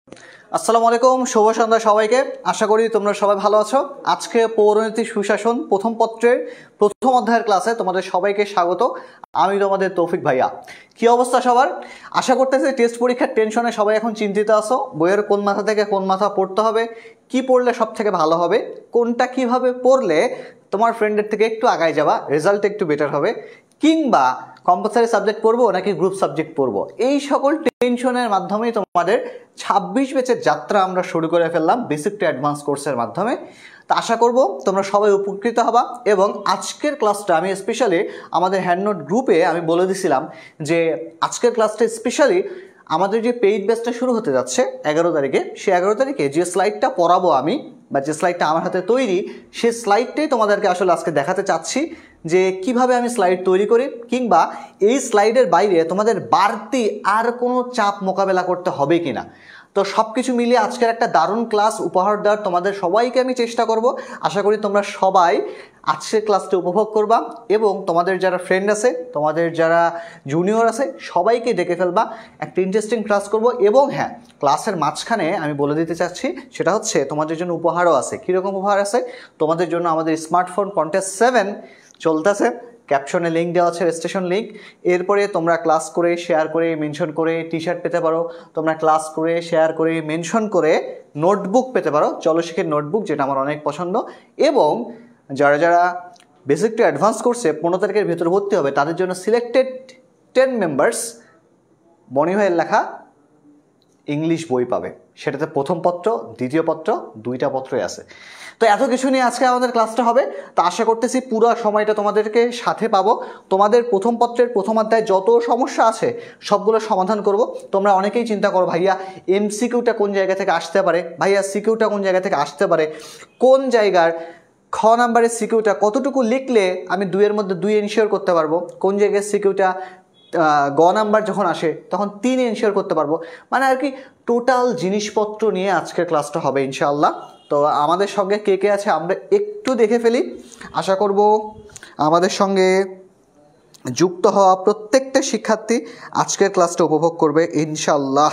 আসসালামু আলাইকুম, শুভ সন্ধ্যা সবাইকে। আশা করি তোমরা সবাই ভালো আছো। আজকে পৌরনীতি সুশাসন প্রথম পত্রের প্রথম অধ্যায়ের ক্লাসে তোমাদের সবাইকে স্বাগত। আমি তোমাদের তৌফিক ভাইয়া। কি অবস্থা সবার? আশা করতেছি টেস্ট পরীক্ষার টেনশনে সবাই এখন চিন্তিত আছো। বইয়ের কোন মাথা থেকে কোন মাথা পড়তে হবে, কি পড়লে সব থেকে ভালো হবে, কোনটা কিভাবে পড়লে তোমার ফ্রেন্ডের থেকে একটু আগায় যাবা, রেজাল্ট একটু বেটার হবে, কিংবা কম্পালসারি সাবজেক্ট পড়বো নাকি গ্রুপ সাবজেক্ট পড়বো, এই সকল টেনশনের মাধ্যমেই তোমাদের 26 ব্যাচের যাত্রা আমরা শুরু করে ফেললাম বেসিক টু অ্যাডভান্স কোর্সের মাধ্যমে। তো আশা করব তোমরা সবাই উপকৃত হবা। এবং আজকের ক্লাসটা আমি স্পেশালি আমাদের হ্যান্ডনোট গ্রুপে আমি বলে দিছিলাম যে আজকের ক্লাসটা স্পেশালি আমাদের যে পেইড ব্যাচটা শুরু হতে যাচ্ছে 11 তারিখে, সেই 11 তারিখে যে স্লাইডটা পড়াবো আমি, বা যে স্লাইডটা আমার হাতে তৈরি, সেই স্লাইডটাই তোমাদেরকে আসলে আজকে দেখাতে চাচ্ছি যে কিভাবে আমি স্লাইড তৈরি করি, কিংবা এই স্লাইডের বাইরে তোমাদের বাড়তি আর কোনো চাপ মোকাবেলা করতে হবে কিনা। তো সব কিছু মিলিয়ে আজকের একটা দারুণ ক্লাস উপহার দেওয়ার তোমাদের সবাইকে আমি চেষ্টা করব। আশা করি তোমরা সবাই আজকের ক্লাসটা উপভোগ করবা এবং তোমাদের যারা ফ্রেন্ড আছে, তোমাদের যারা জুনিয়র আছে, সবাইকে ডেকে ফেলবা। একটা ইন্টারেস্টিং ক্লাস করব। এবং হ্যাঁ, ক্লাসের মাঝখানে আমি বলে দিতে চাচ্ছি, সেটা হচ্ছে তোমাদের জন্য উপহারও আছে। কীরকম উপহার আছে? তোমাদের জন্য আমাদের স্মার্টফোন কন্টেস্ট 7 চলতেছে। ক্যাপশনে লিঙ্ক দেওয়া আছে, রেজিস্ট্রেশন লিঙ্ক। এরপরে তোমরা ক্লাস করে শেয়ার করে মেনশন করে টি শার্ট পেতে পারো। তোমরা ক্লাস করে শেয়ার করে মেনশন করে নোটবুক পেতে পারো, চলো শিখের নোটবুক, যেটা আমার অনেক পছন্দ। এবং যারা যারা বেসিক টু অ্যাডভান্স কোর্সে 15 তারিখের ভেতরে ভর্তি হবে, তাদের জন্য সিলেক্টেড 10 মেম্বার্স বনি ভাইয়ের লেখা ইংলিশ বই পাবে। সেটাতে প্রথম পত্র, দ্বিতীয় পত্র, দুইটা পত্রই আছে। তো এত কিছু নিয়ে আজকে আমাদের ক্লাসটা হবে। তো আশা করতেছি পুরো সময়টা তোমাদেরকে সাথে পাবো। তোমাদের প্রথম পত্রের প্রথম অধ্যায়ে যত সমস্যা আছে সবগুলো সমাধান করব। তোমরা অনেকেই চিন্তা করো, ভাইয়া এমসিকিউটা কোন জায়গা থেকে আসতে পারে, ভাইয়া সিকিউটা কোন জায়গা থেকে আসতে পারে, কোন জায়গার খ নাম্বারের সিকিউটা কতটুকু লিখলে আমি 2-এর মধ্যে 2 এনশিওর করতে পারবো, কোন জায়গায় সিকিউটা গ নাম্বার যখন আসে তখন 3 এনশিওর করতে পারবো। মানে আর কি টোটাল জিনিসপত্র নিয়ে আজকের ক্লাসটা হবে ইনশাআল্লাহ। তো আমাদের সঙ্গে কে কে আছে আমরা একটু দেখে ফেলি। আশা করব আমাদের সঙ্গে যুক্ত হওয়া প্রত্যেকটা শিক্ষার্থী আজকের ক্লাসটা উপভোগ করবে ইনশাআল্লাহ।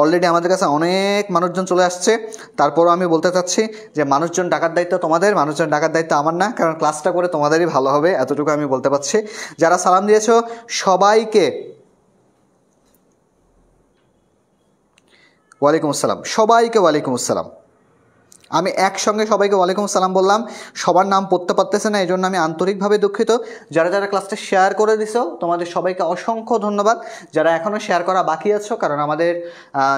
অলরেডি আমাদের কাছে অনেক মানুষজন চলে আসছে। তারপরও আমি বলতে চাচ্ছি যে মানুষজন ডাকার দায়িত্ব তোমাদের, মানুষজন ডাকার দায়িত্ব আমার না, কারণ ক্লাসটা করে তোমাদেরই ভালো হবে, এতটুকু আমি বলতে পারছি। যারা সালাম দিয়েছো সবাইকে ওয়ালাইকুম আসসালাম, সবাইকে ওয়ালাইকুম আসসালাম। আমি একসঙ্গে সবাইকে ওয়ালাইকুম আসসালাম বললাম, সবার নাম পড়তে পারতেছে না, এই জন্য আমি আন্তরিকভাবে দুঃখিত। যারা যারা ক্লাসটা শেয়ার করে দিছো তোমাদের সবাইকে অসংখ্য ধন্যবাদ। যারা এখনও শেয়ার করা বাকি আছো, কারণ আমাদের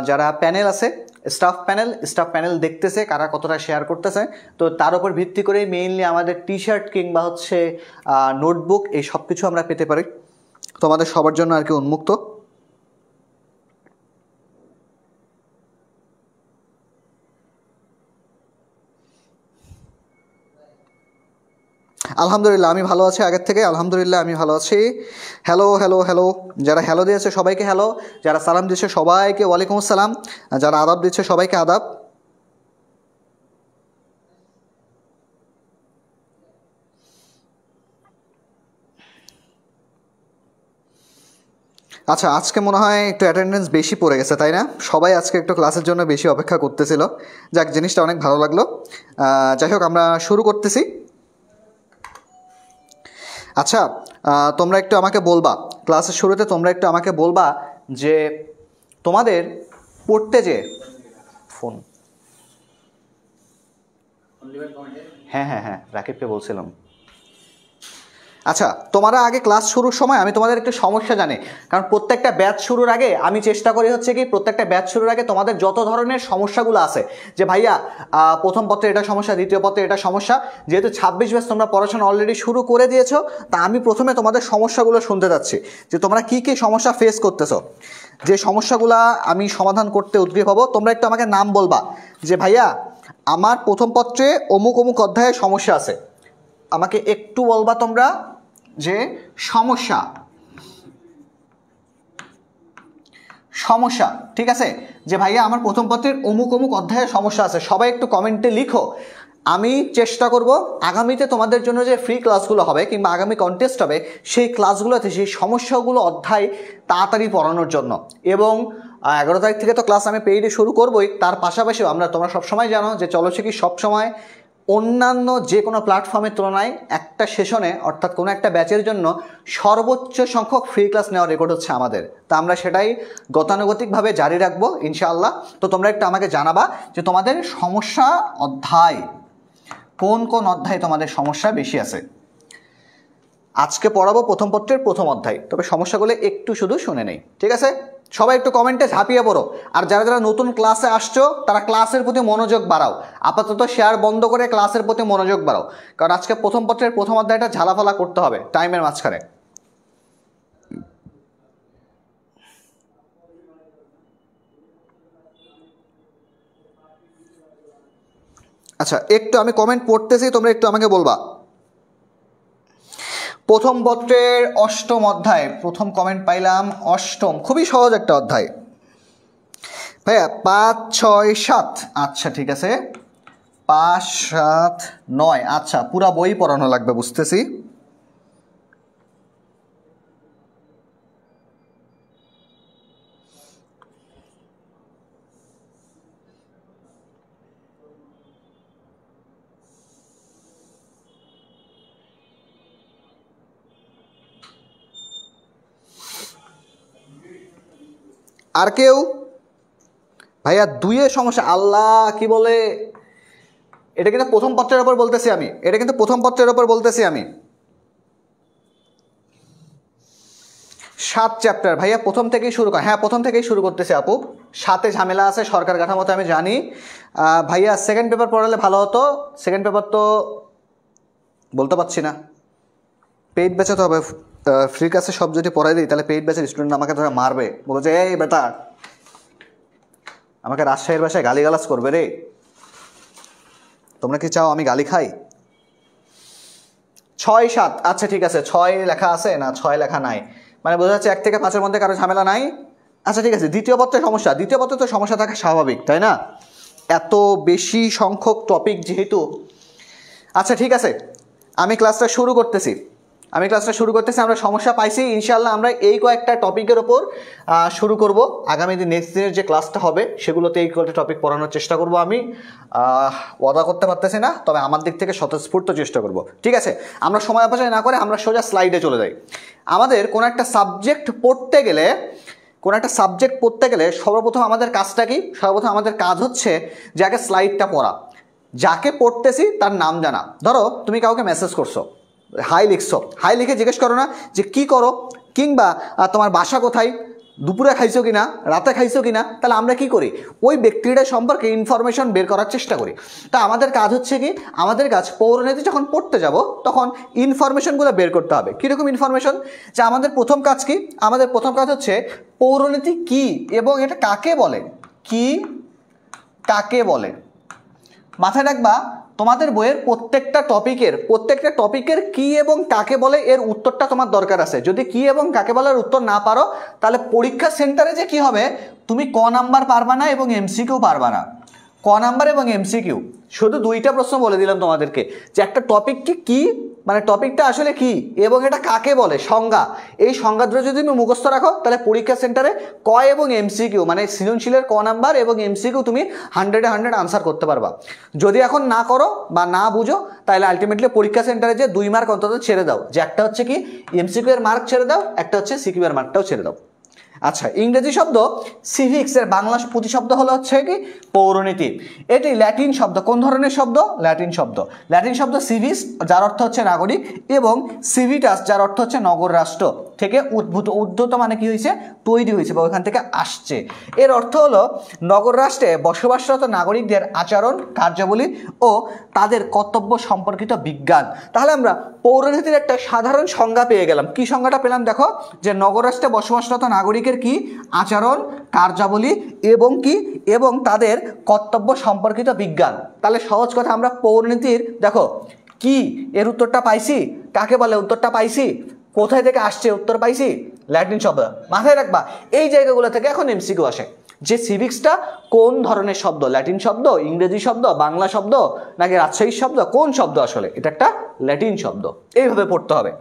যারা প্যানেল আছে, স্টাফ প্যানেল দেখতেছে কারা কতটা শেয়ার করতেছে। তো তার উপর ভিত্তি করেই মেইনলি আমাদের টি শার্ট কিংবা হচ্ছে নোটবুক, এই সব কিছু আমরা পেতে পারি। তোমাদের সবার জন্য আর কি উন্মুক্ত। আলহামদুলিল্লাহ আমি ভালো আছি আগের থেকে, আলহামদুলিল্লাহ আমি ভালো আছি। হ্যালো হ্যালো হ্যালো, যারা হ্যালো দিয়েছে সবাইকে হ্যালো, যারা সালাম দিয়েছে সবাইকে ওয়ালাইকুম আসসালাম, যারা আদাব দিচ্ছে সবাইকে আদাব। আচ্ছা, আজকে মনে হয় একটু অ্যাটেন্ডেন্স বেশি পড়ে গেছে, তাই না? সবাই আজকে একটু ক্লাসের জন্য বেশি অপেক্ষা করতেছিল। যাক, জিনিসটা অনেক ভালো লাগলো। যাই হোক, আমরা শুরু করতেছি। আচ্ছা, তোমরা একটু আমাকে বলবা, ক্লাসের শুরুতে তোমরা একটু আমাকে বলবা যে তোমাদের পড়তে যে ফোন, হ্যাঁ হ্যাঁ হ্যাঁ রাকিবকে বলছিলাম। আচ্ছা, তোমরা আগে ক্লাস শুরুর সময় আমি তোমাদের একটু সমস্যা জানি, কারণ প্রত্যেকটা ব্যাচ শুরুর আগে আমি চেষ্টা করি হচ্ছে কি, প্রত্যেকটা ব্যাচ শুরুর আগে তোমাদের যত ধরনের সমস্যাগুলো আছে, যে ভাইয়া প্রথম পত্রে এটা সমস্যা, দ্বিতীয় পত্রে এটা সমস্যা, যেহেতু 26 ব্যাচ তোমরা পড়াশোনা অলরেডি শুরু করে দিয়েছো, তা আমি প্রথমে তোমাদের সমস্যাগুলো শুনতে যাচ্ছি যে তোমরা কি কি সমস্যা ফেস করতেছো। যে সমস্যাগুলো আমি সমাধান করতে উদ্গ্রীব হব, তোমরা একটু আমাকে নাম বলবা যে ভাইয়া আমার প্রথম পত্রে অমুক অমুক অধ্যায়ে সমস্যা আছে। আমাকে একটু বলবা তোমরা যে সমস্যা, ঠিক আছে, যে ভাইয়া আমার প্রথম পত্রের অমুক অমুক অধ্যায়ে সমস্যা আছে। সবাই একটু কমেন্টে লিখো। আমি চেষ্টা করব আগামীতে তোমাদের জন্য যে ফ্রি ক্লাসগুলো হবে কিংবা আগামী কন্টেস্ট হবে সেই ক্লাসগুলোতে সেই সমস্যাগুলো অধ্যায় তাড়াতাড়ি পড়ানোর জন্য। এবং 11 তারিখ থেকে তো ক্লাস আমি পেইডে শুরু করবই, তার পাশাপাশিও তোমরা সবসময় জানো যে চলচ্চিত্র সবসময় অন্যান্য যে কোনো প্ল্যাটফর্মের তুলনায় একটা সেশনে অর্থাৎ কোনো একটা ব্যাচের জন্য সর্বোচ্চ সংখ্যক ফ্রি ক্লাস নেওয়ার রেকর্ড হচ্ছে আমাদের। তা আমরা সেটাই গতানুগতিকভাবে জারি রাখবো ইনশাআল্লাহ। তো তোমরা একটু আমাকে জানাবা যে তোমাদের সমস্যা অধ্যায় কোন কোন অধ্যায়ে তোমাদের সমস্যা বেশি আছে। আজকে পড়াবো প্রথম পত্রের প্রথম অধ্যায়, তবে সমস্যাগুলো একটু শুধু শুনে নেই, ঠিক আছে? সবাই একটু কমেন্টে ঝাঁপিয়ে পড়ো। আর যারা যারা নতুন ক্লাসে আসছো তারা ক্লাসের প্রতি মনোযোগ বাড়াও, আপাতত শেয়ার বন্ধ করে ক্লাসের প্রতি মনোযোগ বাড়াও, কারণ আজকে প্রথম পত্রের প্রথম অধ্যায়টা ঝালাফালা করতে হবে টাইমের মাঝখানে। আচ্ছা, একটু আমি কমেন্ট পড়তেছি, তোমরা একটু আমাকে বলবা। প্রথম পত্রের অষ্টম অধ্যায়, প্রথম কমেন্ট পাইলাম অষ্টম, খুবই সহজ একটা অধ্যায় ভাইয়া। 5, 6, 7, আচ্ছা ঠিক আছে, 5, 7, 9, আচ্ছা পুরা বই পড়ানো লাগবে বুঝতেছি। আর কেউ ভাইয়া 2-এর সমস্যা? আল্লাহ কি বলে, এটা কিন্তু প্রথম পত্রের ওপর বলতেছি আমি, এটা কিন্তু প্রথম পত্রের ওপর বলতেছি আমি। 7 চ্যাপ্টার ভাইয়া প্রথম থেকেই শুরু কর। হ্যাঁ প্রথম থেকেই শুরু করতেছি আপু, 7-এ ঝামেলা আছে সরকার কাঠামোতে আমি জানি ভাইয়া। সেকেন্ড পেপার পড়ালে ভালো হতো, সেকেন্ড পেপার তো বলতে পারছি না, পেইড ব্যাচে তো হবে। ফ্রি ক্লাসে সব যদি পড়াই দিই তাহলে পেইড ব্যাচের স্টুডেন্ট আমাকে ধরে মারবে, বলবো যে এই বেটা আমাকে রাজশাহীর ভাষায় গালিগালাজ করবে রে। তোমরা কি চাও আমি গালি খাই? 6, 7, আচ্ছা ঠিক আছে, 6 লেখা আছে না 6 লেখা নাই, মানে বোঝা যাচ্ছে 1 থেকে 5-এর মধ্যে কারো ঝামেলা নাই। আচ্ছা ঠিক আছে, দ্বিতীয় পত্রের সমস্যা, দ্বিতীয় পত্রে তো সমস্যা থাকা স্বাভাবিক তাই না, এত বেশি সংখ্যক টপিক যেহেতু। আচ্ছা ঠিক আছে, আমি ক্লাসটা শুরু করতেছি। আমরা সমস্যা পাইছি, ইনশাআল্লাহ আমরা এই কয়েকটা টপিকের ওপর শুরু করব। আগামী দিন নেক্সট দিনের যে ক্লাসটা হবে সেগুলোতে এই কয়েকটা টপিক পড়ানোর চেষ্টা করব। আমি ওয়াদা করতে পারতেছি না, তবে আমার দিক থেকে স্বতঃস্ফূর্ত চেষ্টা করব, ঠিক আছে? আমরা সময় অপচয় না করে আমরা সোজা স্লাইডে চলে যাই। আমাদের কোনো একটা সাবজেক্ট পড়তে গেলে সর্বপ্রথম আমাদের কাজটা কি? সর্বপ্রথম আমাদের কাজ হচ্ছে যে আগে স্লাইডটা পড়া, যাকে পড়তেছি তার নাম জানা। ধরো তুমি কাউকে মেসেজ করছো, হাই লিখছো, হাই লিখে জিজ্ঞেস করো না যে কি করো, কিংবা তোমার বাসা কোথায়, দুপুরে খাইছো কিনা, রাতে খাইছো কিনা। তাহলে আমরা কি করি? ওই ব্যক্তিটা সম্পর্কে ইনফরমেশন বের করার চেষ্টা করি। তা আমাদের কাজ হচ্ছে কি, আমাদের কাজ পৌরনীতি যখন পড়তে যাব তখন ইনফরমেশনগুলো বের করতে হবে। কীরকম ইনফরমেশন? যে আমাদের প্রথম কাজ কি? আমাদের প্রথম কাজ হচ্ছে পৌরনীতি কি এবং এটা কাকে বলে, কি কাকে বলে। মাথায় রাখবা তোমাদের বইয়ের প্রত্যেকটা টপিকের কি এবং কাকে বলে এর উত্তরটা তোমার দরকার আছে। যদি কি এবং কাকে বলার উত্তর না পারো তাহলে পরীক্ষা সেন্টারে যে কি হবে, তুমি ক নাম্বার পারবা না এবং এমসিকিউ পারবা না। ক নাম্বার এবং এমসিকিউ, শুধু 2টা প্রশ্ন বলে দিলাম তোমাদেরকে যে একটা টপিক কি মানে টপিকটা আসলে কি এবং এটা কাকে বলে, সংজ্ঞা। এই সংজ্ঞাটা যদি তুমি মুখস্থ রাখো তাহলে পরীক্ষা সেন্টারে ক এবং এমসিকিউ মানে সৃজনশীলের ক নাম্বার এবং এমসিকিউ তুমি 100-এ 100 আনসার করতে পারবা। যদি এখন না করো বা না বুঝো তাহলে আলটিমেটলি পরীক্ষা সেন্টারে যে 2 মার্ক অন্তত ছেড়ে দাও, যে একটা হচ্ছে কি এমসিকিউ এর মার্ক ছেড়ে দাও, একটা হচ্ছে সিকিউ এর মার্কটাও ছেড়ে দাও। আচ্ছা, ইংরেজি শব্দ সিভিক্স এর বাংলা প্রতিশব্দ হলো হচ্ছে কি পৌরনীতি। এটি ল্যাটিন শব্দ, কোন ধরনের শব্দ? ল্যাটিন শব্দ সিভিস যার অর্থ হচ্ছে নাগরিক এবং সিভিটাস যার অর্থ হচ্ছে নগর রাষ্ট্র থেকে উদ্ভূত মানে কি হয়েছে, তৈরি হয়েছে বা ওইখান থেকে আসছে। এর অর্থ হলো নগর রাষ্ট্রে বসবাসরত নাগরিকদের আচরণ, কার্যাবলী ও তাদের কর্তব্য সম্পর্কিত বিজ্ঞান। তাহলে আমরা পৌরনীতির একটা সাধারণ সংজ্ঞা পেয়ে গেলাম। কি সংজ্ঞাটা পেলাম দেখো, যে নগর রাষ্ট্রে বসবাসরত নাগরিকের কি আচরণ, কার্যাবলী এবং তাদের কর্তব্য সম্পর্কিত বিজ্ঞান। তাহলে সহজ কথা, আমরা পৌরনীতির দেখো কি এর উত্তরটা পাইছি, কাকে বলে উত্তরটা পাইছি, কোথায় থেকে আসছে উত্তর পাইছি, ল্যাটিন শব্দ। মাথায় রাখবা এই জায়গাগুলো থেকে এখন এমসিকিউ আসে। যে সিভিক্সটা কোন ধরনের শব্দ, ল্যাটিন শব্দ, ইংরেজি শব্দ, বাংলা শব্দ নাকি রাজশাহী শব্দ, কোন শব্দ আসলে? এটা একটা ল্যাটিন শব্দ। এইভাবে পড়তে হবে।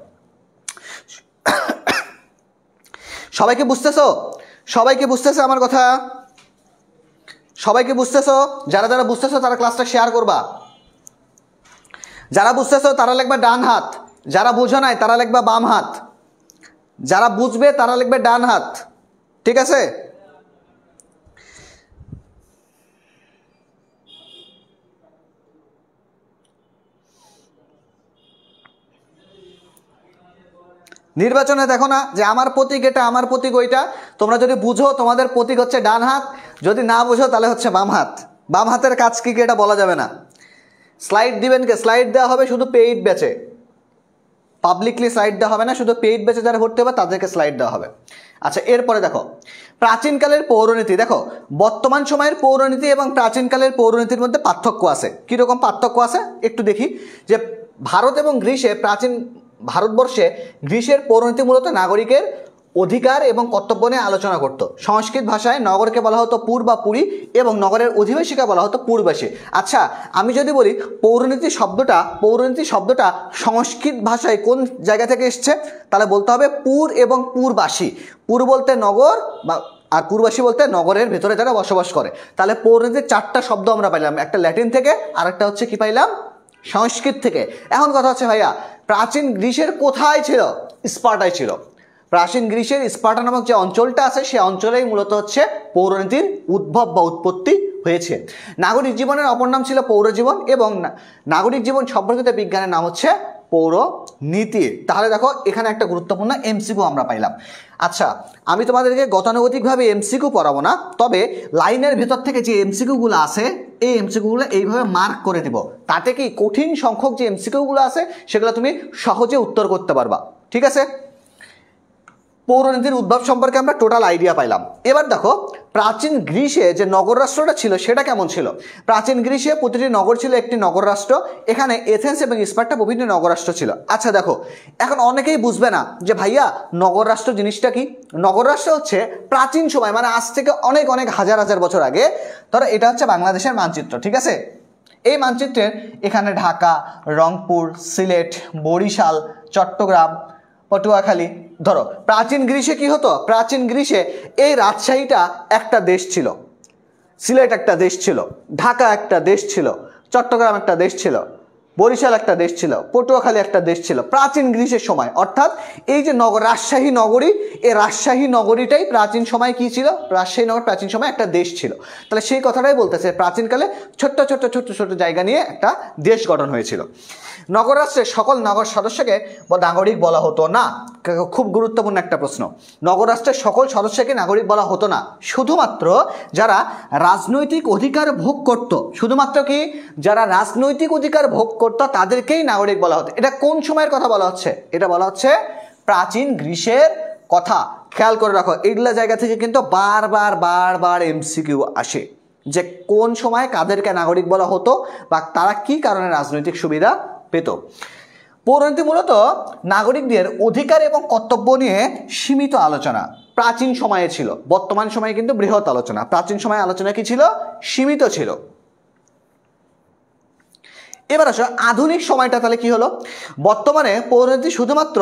সবাইকে বুঝতেছো? সবাইকে বুঝতেছে আমার কথা? সবাইকে বুঝতেছো? যারা যারা বুঝতেছো তারা ক্লাসটা শেয়ার করবা। যারা বুঝতেছো তারা লিখবে ডান হাত, যারা বুঝো নাই তারা লিখবে বাম হাত, যারা বুঝবে তারা লিখবে ডান হাত। ঠিক আছে? নির্বাচনে দেখো না যে আমার প্রতীক এটা, আমার প্রতীক ওইটা। তোমরা যদি বুঝো তোমাদের প্রতীক হচ্ছে ডান হাত, যদি না বুঝো তাহলে হচ্ছে বাম হাত। বাম হাতের কাজ কি এটা বলা যাবে না। স্লাইড দিবেন কে? স্লাইড দেওয়া হবে শুধু পেইড ব্যাচে, পাবলিকলি স্লাইড দেওয়া হবে না, শুধু পেইড ব্যাচে যারা ভর্তি হবে তাদেরকে স্লাইড দেওয়া হবে। আচ্ছা, এরপরে দেখো প্রাচীনকালের পৌরনীতি। দেখো বর্তমান সময়ের পৌরনীতি এবং প্রাচীনকালের পৌরনীতির মধ্যে পার্থক্য আছে। কীরকম পার্থক্য আছে একটু দেখি। যে ভারত এবং গ্রিসে, প্রাচীন ভারতবর্ষে গ্রিসের পৌরনীতি মূলত নাগরিকের অধিকার এবং কর্তব্য নিয়ে আলোচনা করত। সংস্কৃত ভাষায় নগরকে বলা হতো পুর বা পুরী এবং নগরের অধিবাসীকে বলা হতো পুরবাসী। আচ্ছা, আমি যদি বলি পৌরনীতি শব্দটা সংস্কৃত ভাষায় কোন জায়গা থেকে এসছে, তাহলে বলতে হবে পুর এবং পুরবাসী। পুর বলতে নগর বা আর পুরবাসী বলতে নগরের ভেতরে যারা বসবাস করে। তাহলে পৌরনীতির 4টা শব্দ আমরা পাইলাম, একটা ল্যাটিন থেকে, আরেকটা হচ্ছে কি পাইলাম, সংস্কৃত থেকে। এখন কথা হচ্ছে ভাইয়া, প্রাচীন গ্রিসের কোথায় ছিল? স্পার্টায় ছিল। প্রাচীন গ্রিসের স্পার্টা নামক যে অঞ্চলটা আছে সেই অঞ্চলেই মূলত হচ্ছে পৌরনীতির উদ্ভব বা উৎপত্তি হয়েছে। নাগরিক জীবনের অপর নাম ছিল পৌরজীবন এবং নাগরিক জীবন সম্পর্কিত বিজ্ঞানের নাম হচ্ছে পৌরনীতি। তাহলে দেখো এখানে একটা গুরুত্বপূর্ণ এমসিকিউ আমরা পাইলাম। আচ্ছা, আমি তোমাদেরকে গতানুগতিকভাবে এমসিকিউ পড়াবো না, তবে লাইনের ভেতর থেকে যে এমসিকিউগুলো আছে এই এমসিকিউগুলো এইভাবে মার্ক করে দেব। তাতে কি কঠিন সংখ্যক যে এমসিকিউগুলো আছে সেগুলো তুমি সহজে উত্তর করতে পারবা। ঠিক আছে? পৌরনীতির উদ্ভব সম্পর্কে আমরা টোটাল আইডিয়া পাইলাম। এবার দেখো প্রাচীন গ্রিসে যে নগর রাষ্ট্রটা ছিল সেটা কেমন ছিল। প্রাচীন গ্রিসে প্রতিটি নগর ছিল একটি নগর রাষ্ট্র। এখানে এথেন্স এবং স্পার্টা বিভিন্ন নগর রাষ্ট্র ছিল। আচ্ছা দেখো, এখন অনেকেই বুঝবে না যে ভাইয়া নগর রাষ্ট্র জিনিসটা কি। নগর রাষ্ট্র হচ্ছে প্রাচীন সময়, মানে আজ থেকে অনেক অনেক হাজার হাজার বছর আগে। ধরো এটা হচ্ছে বাংলাদেশের মানচিত্র। ঠিক আছে? এই মানচিত্রের এখানে ঢাকা, রংপুর, সিলেট, বরিশাল, চট্টগ্রাম, পটুয়াখালী। ধরো প্রাচীন গ্রিসে কি হতো? প্রাচীন গ্রিসে এই রাজশাহীটা একটা দেশ ছিল, সিলেট একটা দেশ ছিল, ঢাকা একটা দেশ ছিল, চট্টগ্রাম একটা দেশ ছিল, বরিশাল একটা দেশ ছিল, পটুয়াখালী একটা দেশ ছিল প্রাচীন গ্রিসের সময়। অর্থাৎ এই যে রাজশাহী নগরী, এই রাজশাহী নগরীটাই প্রাচীন সময় কি ছিল? রাজশাহী নগর প্রাচীন সময় একটা দেশ ছিল। তাহলে সেই কথাটাই বলতেছে, প্রাচীনকালে ছোট্ট ছোট্ট ছোট্ট ছোট্ট জায়গা নিয়ে একটা দেশ গঠন হয়েছিল। নগর রাষ্ট্রের সকল নগর সদস্যকে নাগরিক বলা হতো না। খুব গুরুত্বপূর্ণ একটা প্রশ্ন। নগর রাষ্ট্রের সকল সদস্যকে নাগরিক বলা হতো না, শুধুমাত্র যারা রাজনৈতিক অধিকার ভোগ করত, শুধুমাত্র কি যারা রাজনৈতিক অধিকার ভোগ করত তাদেরকেই নাগরিক বলা হতো। এটা কোন সময়ের কথা বলা হচ্ছে? এটা বলা হচ্ছে প্রাচীন গ্রিসের কথা। খেয়াল করে রাখো, এইগুলা জায়গা থেকে কিন্তু বারবার বারবার এমসিকিউ আসে যে কোন সময় কাদেরকে নাগরিক বলা হতো বা তারা কি কারণে রাজনৈতিক সুবিধা পেত। পৌরনীতি মূলত নাগরিকদের অধিকার এবং কর্তব্য নিয়ে সীমিত আলোচনা প্রাচীন সময়ে ছিল। বর্তমান সময়ে কিন্তু বৃহৎ আলোচনা। প্রাচীন সময়ে আলোচনা কি ছিল? সীমিত ছিল। এবার আসো আধুনিক সময়টা তাহলে কি হলো। বর্তমানে পৌরনীতি শুধুমাত্র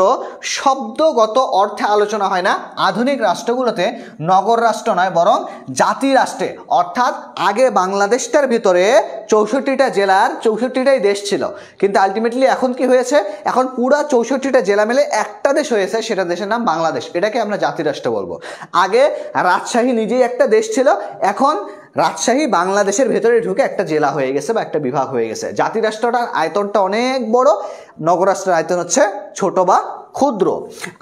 শব্দগত অর্থে আলোচনা হয় না। আধুনিক রাষ্ট্রগুলোতে নগর রাষ্ট্র নয় বরং জাতি রাষ্ট্রে, অর্থাৎ আগে বাংলাদেশটার ভিতরে 64টা জেলার 64টাই দেশ ছিল, কিন্তু আলটিমেটলি এখন কি হয়েছে? এখন পুরা 64টা জেলা মিলে একটা দেশ হয়েছে, সেটা দেশের নাম বাংলাদেশ। এটাকে আমরা জাতি রাষ্ট্র বলবো। আগে রাজশাহী নিজেই একটা দেশ ছিল, এখন রাজশাহী বাংলাদেশের ভেতরে ঢুকে একটা জেলা হয়ে গেছে বা একটা বিভাগ হয়ে গেছে। জাতি রাষ্ট্রটার আয়তনটা অনেক বড়, নগর রাষ্ট্রের আয়তন হচ্ছে ছোট বা ক্ষুদ্র।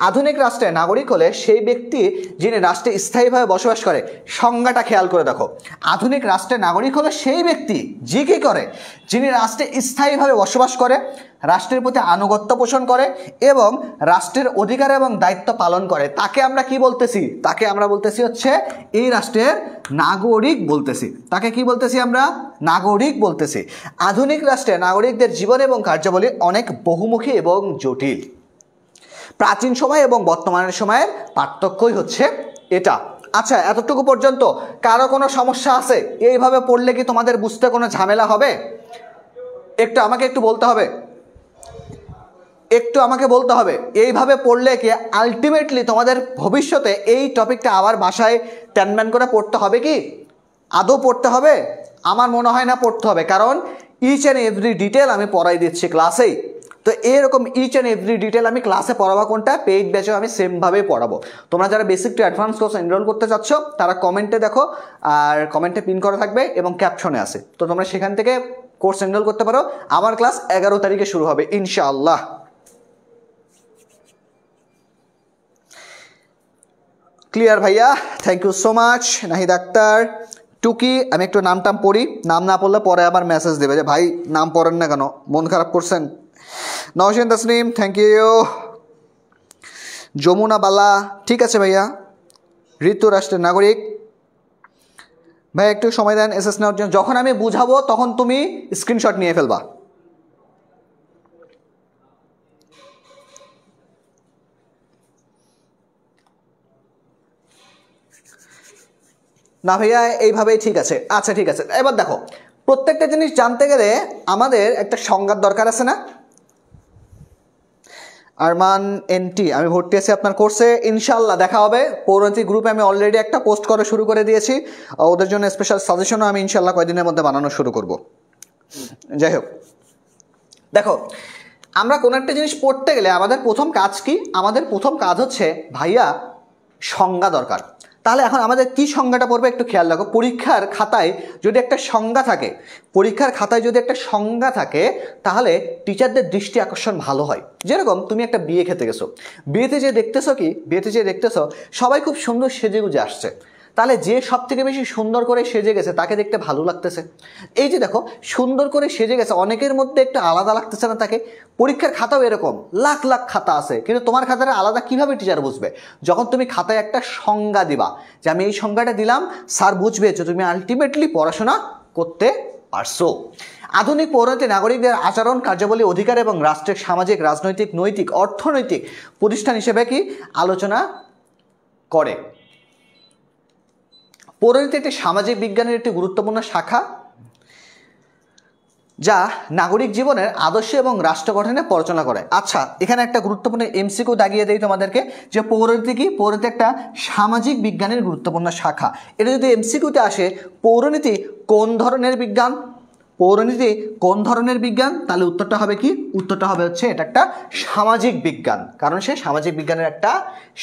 আধুনিক রাষ্ট্রে নাগরিক হলে সেই ব্যক্তি যিনি রাষ্ট্রে স্থায়ীভাবে বসবাস করে। সংজ্ঞাটা খেয়াল করে দেখো, আধুনিক রাষ্ট্রে নাগরিক হলে সেই ব্যক্তি যে কি করে, যিনি রাষ্ট্রে স্থায়ীভাবে বসবাস করে, রাষ্ট্রের প্রতি আনুগত্য পোষণ করে এবং রাষ্ট্রের অধিকার এবং দায়িত্ব পালন করে। তাকে আমরা কি বলতেছি? তাকে আমরা বলতেছি হচ্ছে এই রাষ্ট্রের নাগরিক বলতেছি। তাকে কি বলতেছি আমরা? নাগরিক বলতেছি। আধুনিক রাষ্ট্রে নাগরিকদের জীবন এবং কার্যাবলী অনেক বহুমুখী এবং জটিল। প্রাচীন সময় এবং বর্তমানের সময়ের পার্থক্যই হচ্ছে এটা। আচ্ছা, এতটুকু পর্যন্ত কারো কোনো সমস্যা আছে? এইভাবে পড়লে কি তোমাদের বুঝতে কোনো ঝামেলা হবে? আমাকে একটু বলতে হবে, এইভাবে পড়লে কি আলটিমেটলি তোমাদের ভবিষ্যতে এই টপিকটা আবার বাসায় ট্যানম্যান করে পড়তে হবে কি? আদৌ পড়তে হবে? আমার মনে হয় না পড়তে হবে, কারণ ইচ অ্যান্ড এভরি ডিটেল আমি পড়াই দিচ্ছি ক্লাসেই। তো এরকম ইচ অ্যান্ড এভরি ডিটেল আমি ক্লাসে পড়াবো কোনটা, পেইড ব্যাচেও আমি সেমভাবেই পড়াবো। তোমরা যারা basic to advance course enroll করতে চাচ্ছ তারা কমেন্টে দেখো, আর কমেন্টে পিন করা থাকবে এবং ক্যাপশনে আছে, তো তোমরা সেখান থেকে কোর্স এনরোল করতে পারো। আমার ক্লাস 11 তারিখে শুরু হবে ইনশাআল্লাহ। ক্লিয়ার ভাইয়া, thank you so much. Nahid Akhtar, টুকি, আমি একটু নামটাম পড়ি, নাম না পড়লে পরে আবার মেসেজ দেবে যে ভাই নাম পড়েন না কেন, মন খারাপ করছেন। Nowshin Tasnim, thank you. যমুনা বালা, ঠিক আছে ভাইয়া। ঋতু, রাষ্ট্রের নাগরিক। ভাই একটু সময় দেন এসএস নেওয়ার জন্য, যখন আমি বুঝাবো তখন তুমি স্ক্রিনশট নিয়ে ফেলবা। না ভাইয়া এইভাবেই ঠিক আছে। আচ্ছা ঠিক আছে, এবার দেখো, প্রত্যেকটা জিনিস জানতে গেলে আমাদের একটা সংজ্ঞার দরকার আছে না? আরমান এনটি, আমি ভর্তি আছি আপনার কোর্সে, ইনশাল্লাহ দেখা হবে। পৌরনীতি গ্রুপে আমি অলরেডি একটা পোস্ট করা শুরু করে দিয়েছি, ওদের জন্য স্পেশাল সাজেশনও আমি ইনশাল্লাহ কয়েকদিনের মধ্যে বানানো শুরু করব। যাই হোক, দেখো আমরা কোনো একটা জিনিস পড়তে গেলে আমাদের প্রথম কাজ কি? আমাদের প্রথম কাজ হচ্ছে ভাইয়া সংজ্ঞা দরকার। তাহলে এখন আমাদের কি সংজ্ঞাটা পড়বে একটু খেয়াল রাখো। পরীক্ষার খাতায় যদি একটা সংজ্ঞা থাকে, তাহলে টিচারদের দৃষ্টি আকর্ষণ ভালো হয়। যেরকম তুমি একটা বিয়ে খেতে গেছো, বিয়েতে যে দেখতেছো সবাই খুব সুন্দর সেজেগুজে আসছে, তাহলে যে সব থেকে বেশি সুন্দর করে সেজে গেছে তাকে দেখতে ভালো লাগতেছে। এই যে দেখো সুন্দর করে সেজে গেছে, অনেকের মধ্যে একটা আলাদা লাগতেছে না তাকে? পরীক্ষার খাতাও এরকম, লাখ লাখ খাতা আছে, কিন্তু তোমার খাতাটা আলাদা কিভাবে টিচার বুঝবে? যখন তুমি খাতায় একটা সংজ্ঞা দিবা যে আমি এই সংজ্ঞাটা দিলাম, স্যার বুঝবে যে তুমি আলটিমেটলি পড়াশোনা করতে পারছো। আধুনিক পৌরনীতি নাগরিকদের আচরণ, কার্যাবলী, অধিকার এবং রাষ্ট্রের সামাজিক, রাজনৈতিক, নৈতিক, অর্থনৈতিক প্রতিষ্ঠান হিসেবে কি আলোচনা করে। পৌরনীতি একটি সামাজিক বিজ্ঞানের একটি গুরুত্বপূর্ণ শাখা, যা নাগরিক জীবনের আদর্শ এবং রাষ্ট্র গঠনে পরিচালনা করে। আচ্ছা, এখানে একটা গুরুত্বপূর্ণ এমসিকিউ দাগিয়ে দেই তোমাদেরকে, যে পৌরনীতি কি? পৌরনীতি একটা সামাজিক বিজ্ঞানের গুরুত্বপূর্ণ শাখা। এটা যদি এমসিকিউতে আসে, পৌরনীতি কোন ধরনের বিজ্ঞান? তাহলে উত্তরটা হবে কি? উত্তরটা হবে হচ্ছে এটা একটা সামাজিক বিজ্ঞান, কারণ সে সামাজিক বিজ্ঞানের একটা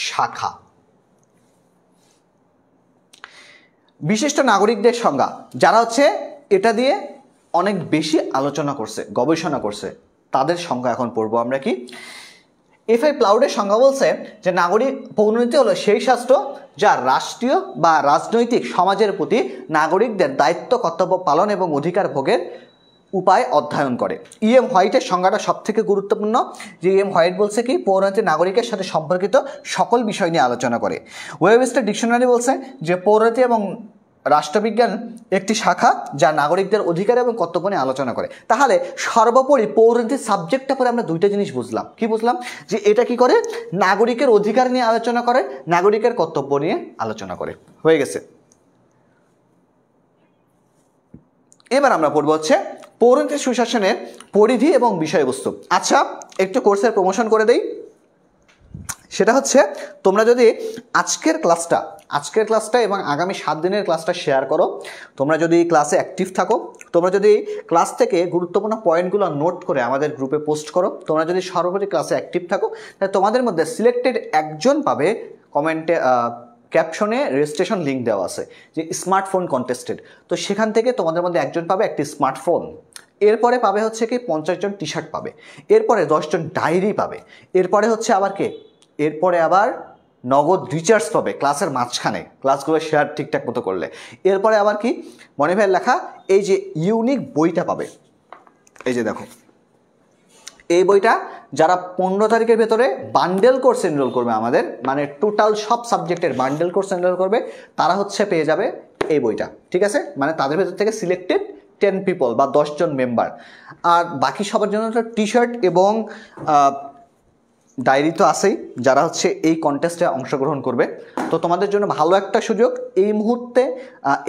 শাখা। বিশিষ্ট নাগরিকদের সংজ্ঞা, যারা হচ্ছে এটা দিয়ে অনেক বেশি আলোচনা করছে, গবেষণা করছে, তাদের সংজ্ঞা এখন পড়বো আমরা। কি এফআই প্লাউডের সংজ্ঞা বলছে যে পৌরনীতি হলো সেই শাস্ত্র যা রাষ্ট্রীয় বা রাজনৈতিক সমাজের প্রতি নাগরিকদের দায়িত্ব, কর্তব্য পালন এবং অধিকার ভোগের উপায় অধ্যয়ন করে। ইএম হোয়াইটের সংজ্ঞাটা সব থেকে গুরুত্বপূর্ণ, যে ইএম হোয়াইট বলছে কি পৌরনীতি নাগরিকের সাথে সম্পর্কিত সকল বিষয় নিয়ে আলোচনা করে। ওয়েবস্টার ডিকশনারি বলছে যে পৌরনীতি এবং রাষ্ট্রবিজ্ঞান একটি শাখা যা নাগরিকদের অধিকার এবং কর্তব্য নিয়ে আলোচনা করে। তাহলে সর্বোপরি পৌরনীতির সাবজেক্টটা পরে আমরা দুইটা জিনিস বুঝলাম। কি বুঝলাম? যে এটা কি করে? নাগরিকের অধিকার নিয়ে আলোচনা করে, নাগরিকের কর্তব্য নিয়ে আলোচনা করে। হয়ে গেছে। এবার আমরা পড়বো হচ্ছে পৌরনীতি সুশাসনের পরিধি এবং বিষয়বস্তু। আচ্ছা, একটু কোর্সের প্রমোশন করে দেই। সেটা হচ্ছে তোমরা যদি আজকের ক্লাসটা এবং আগামী 7 দিনের ক্লাসটা শেয়ার করো, তোমরা যদি ক্লাসে অ্যাক্টিভ থাকো, তোমরা যদি ক্লাস থেকে গুরুত্বপূর্ণ পয়েন্টগুলো নোট করে আমাদের গ্রুপে পোস্ট করো, তোমরা যদি সর্বোপরি ক্লাসে অ্যাক্টিভ থাকো, তাহলে তোমাদের মধ্যে সিলেক্টেড একজন পাবে, কমেন্টে ক্যাপশনে রেজিস্ট্রেশন লিঙ্ক দেওয়া আছে যে স্মার্টফোন কন্টেস্টেড, তো সেখান থেকে তোমাদের মধ্যে একজন পাবে একটি স্মার্টফোন। এরপরে পাবে হচ্ছে কি 50 জন টি শার্ট পাবে, এরপরে 10 জন ডায়েরি পাবে, এরপরে হচ্ছে আবার এরপরে আবার নগদ রিচার্জ পাবে ক্লাসের মাঝখানে, ক্লাসগুলো শেয়ার ঠিকঠাক মতো করলে। এরপরে আবার কি মনে ভাই লেখা এই যে ইউনিক বইটা পাবে। এই যে দেখো, এই বইটা যারা 15 তারিখের ভেতরে বান্ডেল কোর্স এনরোল করবে, আমাদের মানে টোটাল সব সাবজেক্টের বান্ডেল কোর্স এনরোল করবে, তারা হচ্ছে পেয়ে যাবে এই বইটা। ঠিক আছে, মানে তাদের ভেতর থেকে সিলেক্টেড 10 পিপল বা 10 জন মেম্বার। আর বাকি সবার জন্য টি শার্ট এবং ডায়েরি তো আছেই, যারা হচ্ছে এই কন্টেস্টে অংশগ্রহণ করবে। তো তোমাদের জন্য ভালো একটা সুযোগ এই মুহূর্তে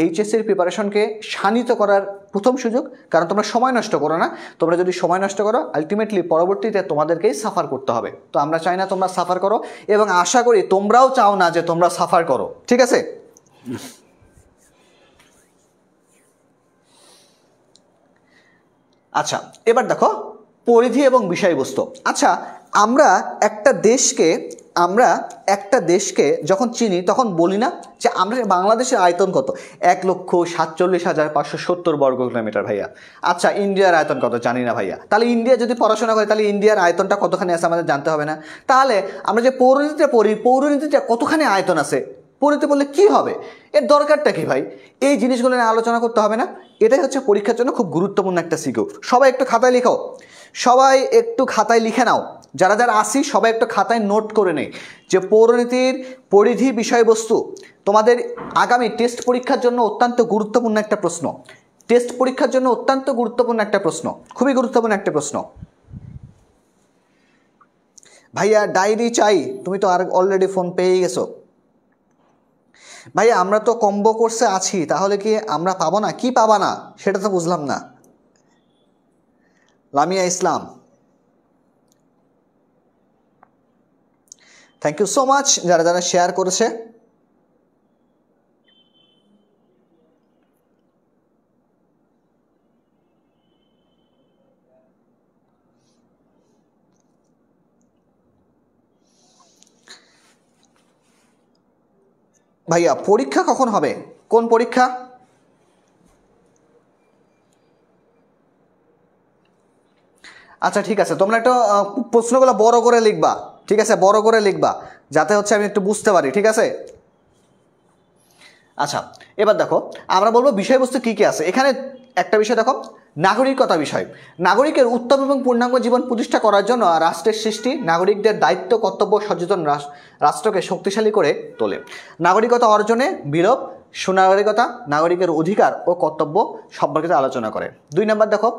এইচএসসির প্রিপারেশনকে শানিত করার প্রথম সুযোগ, কারণ তোমরা সময় নষ্ট করো না। তোমরা যদি সময় নষ্ট করো আলটিমেটলি পরবর্তীতে তোমাদেরকেই সাফার করতে হবে। তো আমরা চাই না তোমরা সাফার করো, এবং আশা করি তোমরাও চাও না যে তোমরা সাফার করো, ঠিক আছে? আচ্ছা, এবার দেখো পরিধি এবং বিষয়বস্তু। আচ্ছা, আমরা একটা দেশকে যখন চিনি তখন বলি না যে আমরা বাংলাদেশের আয়তন কত? 1,47,570 বর্গ কিলোমিটার ভাইয়া। আচ্ছা, ইন্ডিয়ার আয়তন কত জানি না ভাইয়া। তাহলে ইন্ডিয়া যদি পড়াশোনা করে তাহলে ইন্ডিয়ার আয়তনটা কতখানি আছে আমাদের জানতে হবে না? তাহলে আমরা যে পৌরনীতিটা পড়ি, পৌরনীতিটা কতখানি আয়তন আছে পড়তে বললে কি হবে? এর দরকারটা কি ভাই? এই জিনিসগুলো নিয়ে আলোচনা করতে হবে না? এটাই হচ্ছে পরীক্ষার জন্য খুব গুরুত্বপূর্ণ একটা সিকিউ। সবাই একটু খাতায় লিখো, সবাই একটু খাতায় লিখে নাও, যারা যারা আসি সবাই একটু খাতায় নোট করে নেই যে পৌরনীতির পরিধি বিষয়বস্তু তোমাদের আগামী টেস্ট পরীক্ষার জন্য অত্যন্ত গুরুত্বপূর্ণ একটা প্রশ্ন। টেস্ট পরীক্ষার জন্য অত্যন্ত গুরুত্বপূর্ণ একটা প্রশ্ন, খুবই গুরুত্বপূর্ণ একটা প্রশ্ন। ভাইয়া ডায়েরি চাই, তুমি তো আর অলরেডি ফোন পেয়ে গেছো। ভাইয়া আমরা তো কম্বো কোর্সে আছি, তাহলে কি আমরা পাবো না? কি পাবা না সেটা তো বুঝলাম না। লামিয়া ইসলাম, থ্যাংক ইউ সো মাচ যারা যারা শেয়ার করেছে। ভাইয়া পরীক্ষা কখন হবে? কোন পরীক্ষা? আচ্ছা ঠিক আছে, তোমরা একটু প্রশ্নগুলো বড় করে লিখবা, ঠিক আছে? বড় করে লিখবা যাতে হচ্ছে আমি একটু বুঝতে পারি, ঠিক আছে? আচ্ছা, এবার দেখো আমরা বলবো বিষয়বস্তু কী কী আছে। এখানে একটা বিষয় দেখো, নাগরিকতা বিষয়। নাগরিকের উত্তম এবং পূর্ণাঙ্গ জীবন প্রতিষ্ঠা করার জন্য রাষ্ট্রের সৃষ্টি নাগরিকদের দায়িত্ব, কর্তব্য, সচেতন রাষ্ট্রকে শক্তিশালী করে তোলে। নাগরিকতা অর্জনে বিলোপ, সুনাগরিকতা, নাগরিকের অধিকার ও কর্তব্য সম্পর্কিত আলোচনা করে। 2 নম্বর দেখো,